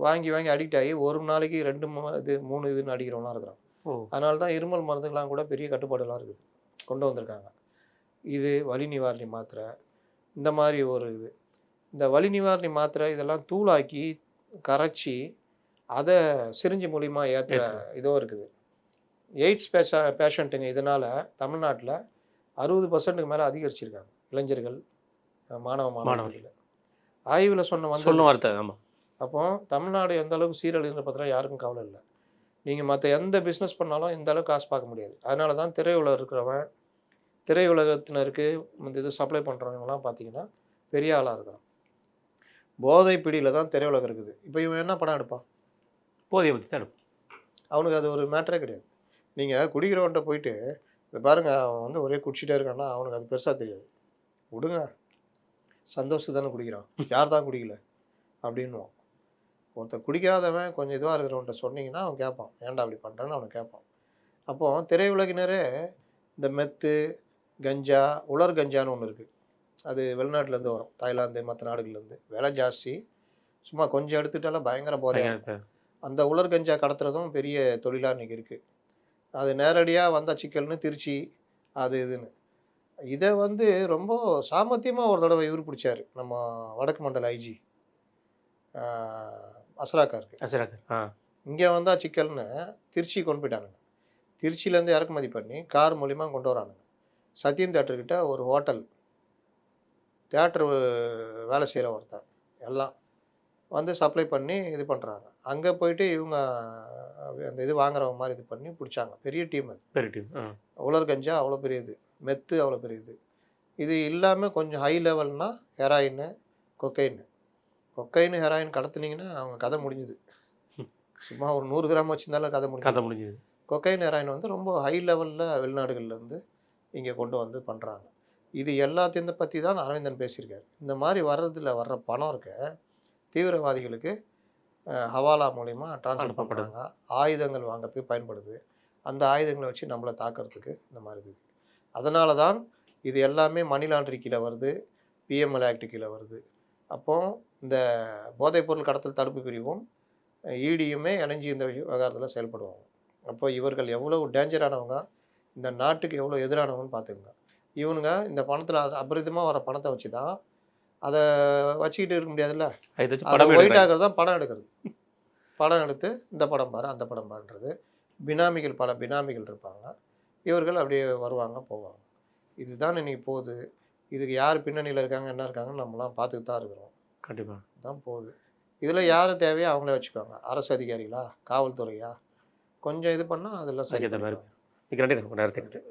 B: வாங்கி அடிக்ட் ஆகி ஒரு நாளைக்கு 2-3 இதுன்னு அடிக்கிறவங்களாம் இருக்கிறான். அதனால தான் இருமல் மருந்துலாம் கூட பெரிய கட்டுப்பாடுலாம் இருக்குது, கொண்டு வந்திருக்காங்க. இது வலி நிவாரணி மாத்திரை, இந்த மாதிரி ஒரு இது. இந்த வலி நிவாரணி மாத்திரை இதெல்லாம் தூளாக்கி கரைச்சி அதை சிரிஞ்சு மூலிமா ஏற்றுற இதுவும் இருக்குது. எய்ட்ஸ் பேஷண்ட்டுங்க இதனால் தமிழ்நாட்டில் 60% மேலே அதிகரிச்சிருக்காங்க. இளைஞர்கள், மாணவர்கள் ஆய்வில் சொன்ன வார்த்தை. ஆமாம். அப்போ தமிழ்நாடு எந்த அளவுக்கு சீரழின்ற பார்த்தா யாருக்கும் கவலை இல்லை. நீங்கள் மற்ற எந்த பிஸ்னஸ் பண்ணாலும் இந்த அளவுக்கு காசு பார்க்க முடியாது. அதனால தான் திரையுலகம் இருக்கிறவன், திரையுலகத்தினருக்கு இந்த இது சப்ளை பண்ணுறவங்கலாம் பார்த்தீங்கன்னா பெரிய ஆளாக இருக்கிறான். போதை பிடியில் தான் திரையுலகம் இருக்குது. இப்போ இவன் என்ன படம் எடுப்பான், போதையை பற்றி தான் எடுப்பான். அவனுக்கு அது ஒரு மேட்டரே கிடையாது. நீங்கள் குடிக்கிறவன்ட்ட போயிட்டு இதை பாருங்க, அவன் வந்து ஒரே குடிச்சிட்டே இருக்கான்னா அவனுக்கு அது பெருசாக தெரியாது. விடுங்க, சந்தோஷம் தானே குடிக்கிறான், யார் தான் குடிக்கல அப்படின்னுவான். ஒருத்தன் குடிக்காதவன் கொஞ்சம் இதுவாக இருக்கிறவன்ட்ட சொன்னீங்கன்னா அவன் கேட்பான், ஏன்டா அப்படி பண்ணுறேன்னு அவனை கேட்பான். அப்போ திரையுலகினரே இந்த மெத்து, கஞ்சா, உலர் கஞ்சான்னு ஒன்று இருக்குது. அது வெளிநாட்டிலேருந்து வரும், தாய்லாந்து மற்ற நாடுகள்லேருந்து. விலை ஜாஸ்தி, சும்மா கொஞ்சம் எடுத்துட்டாலும் பயங்கர போதையாக இருக்கும். அந்த உலர் கஞ்சா கடத்துறதும் பெரிய தொழிலாக இன்றைக்கி இருக்குது. அது நேரடியாக வந்த சிக்கல்னு திருச்சி அது இதுன்னு. இதை வந்து ரொம்ப சாமர்த்தியமாக ஒரு தடவை இவர் பிடிச்சாரு, நம்ம வடக்கு மண்டல ஐஜி அஸ்ராக்காருக்கு. இங்கே வந்தால் சிக்கல்னு திருச்சி கொண்டு போயிட்டானுங்க. திருச்சியிலேருந்து இறக்குமதி பண்ணி கார் மூலிமா கொண்டு வரானுங்க. சத்யம் தேட்டர்கிட்ட ஒரு ஹோட்டல், தேட்டர் வேலை செய்கிற ஒருத்தன் எல்லாம் வந்து சப்ளை பண்ணி இது பண்ணுறாங்க. அங்கே போயிட்டு இவங்க அந்த இது வாங்குறவங்க மாதிரி இது பண்ணி பிடிச்சாங்க. பெரிய டீம் அது,
A: பெரிய டீம்.
B: உலர் கஞ்சா அவ்வளோ பெரிய இது, மெத்து அவ்வளோ பெரிய இது. இது இல்லாமல் கொஞ்சம் ஹை லெவல்னா ஹெராயின், கொக்கைன் ஹெராயின் கடத்துனீங்கன்னா அவங்க கதை முடிஞ்சுது. சும்மா ஒரு 100 கிராம் வச்சுருந்தாலும் கதை முடிஞ்சுது. கொக்கைன் ஹெராயின் வந்து ரொம்ப ஹை லெவலில் வெளிநாடுகள்லேருந்து இங்கே கொண்டு வந்து பண்ணுறாங்க. இது எல்லாத்தையும் பற்றி தான் அரவிந்தன் பேசியிருக்காரு. இந்த மாதிரி வர்ற பணம் இருக்க தீவிரவாதிகளுக்கு ஹவாலா மூலிமா ட்ரான்ஸ்ஃபர் பண்ணுறாங்க, ஆயுதங்கள் வாங்குறதுக்கு பயன்படுது. அந்த ஆயுதங்களை வச்சு நம்மளை தாக்கிறதுக்கு இந்த மாதிரி இருக்குது. அதனால தான் இது எல்லாமே மணி லாண்ட்ரி கீழே வருது, பிஎம்எல் ஆக்ட் கீழே வருது. அப்போது இந்த போதைப்பொருள் கடத்தல் தடுப்பு பிரிவும் இடியுமே இணைஞ்சி இந்த விவகாரத்தில் செயல்படுவாங்க. அப்போ இவர்கள் எவ்வளோ டேஞ்சரானவங்க, இந்த நாட்டுக்கு எவ்வளோ எதிரானவங்கன்னு பார்த்துக்குங்க. இவனுங்க இந்த பணத்தில் அபரிதமாக வர பணத்தை வச்சு தான், அதை வச்சுக்கிட்டு இருக்க முடியாதுல்ல, அதை ஒயிட் ஆகிறது தான் படம் எடுக்கிறது. படம் எடுத்து இந்த படம் பாரு அந்த படம் பாருன்றது. பல பினாமிகள் இருப்பாங்க, இவர்கள் அப்படியே வருவாங்க போவாங்க. இதுதான் இன்னைக்கு போகுது. இதுக்கு யார் பின்னணியில் இருக்காங்க என்ன இருக்காங்கன்னு நம்மளாம் பார்த்துட்டு தான் இருக்கிறோம்.
A: கண்டிப்பாக
B: தான் போகுது. இதில் யார் தேவையோ அவங்களே வச்சுக்குவாங்க. அரசு அதிகாரிகளா, காவல்துறையா, கொஞ்சம் இது பண்ணால் அதெல்லாம் சரி.
A: நன்றி நேரத்துக்கு.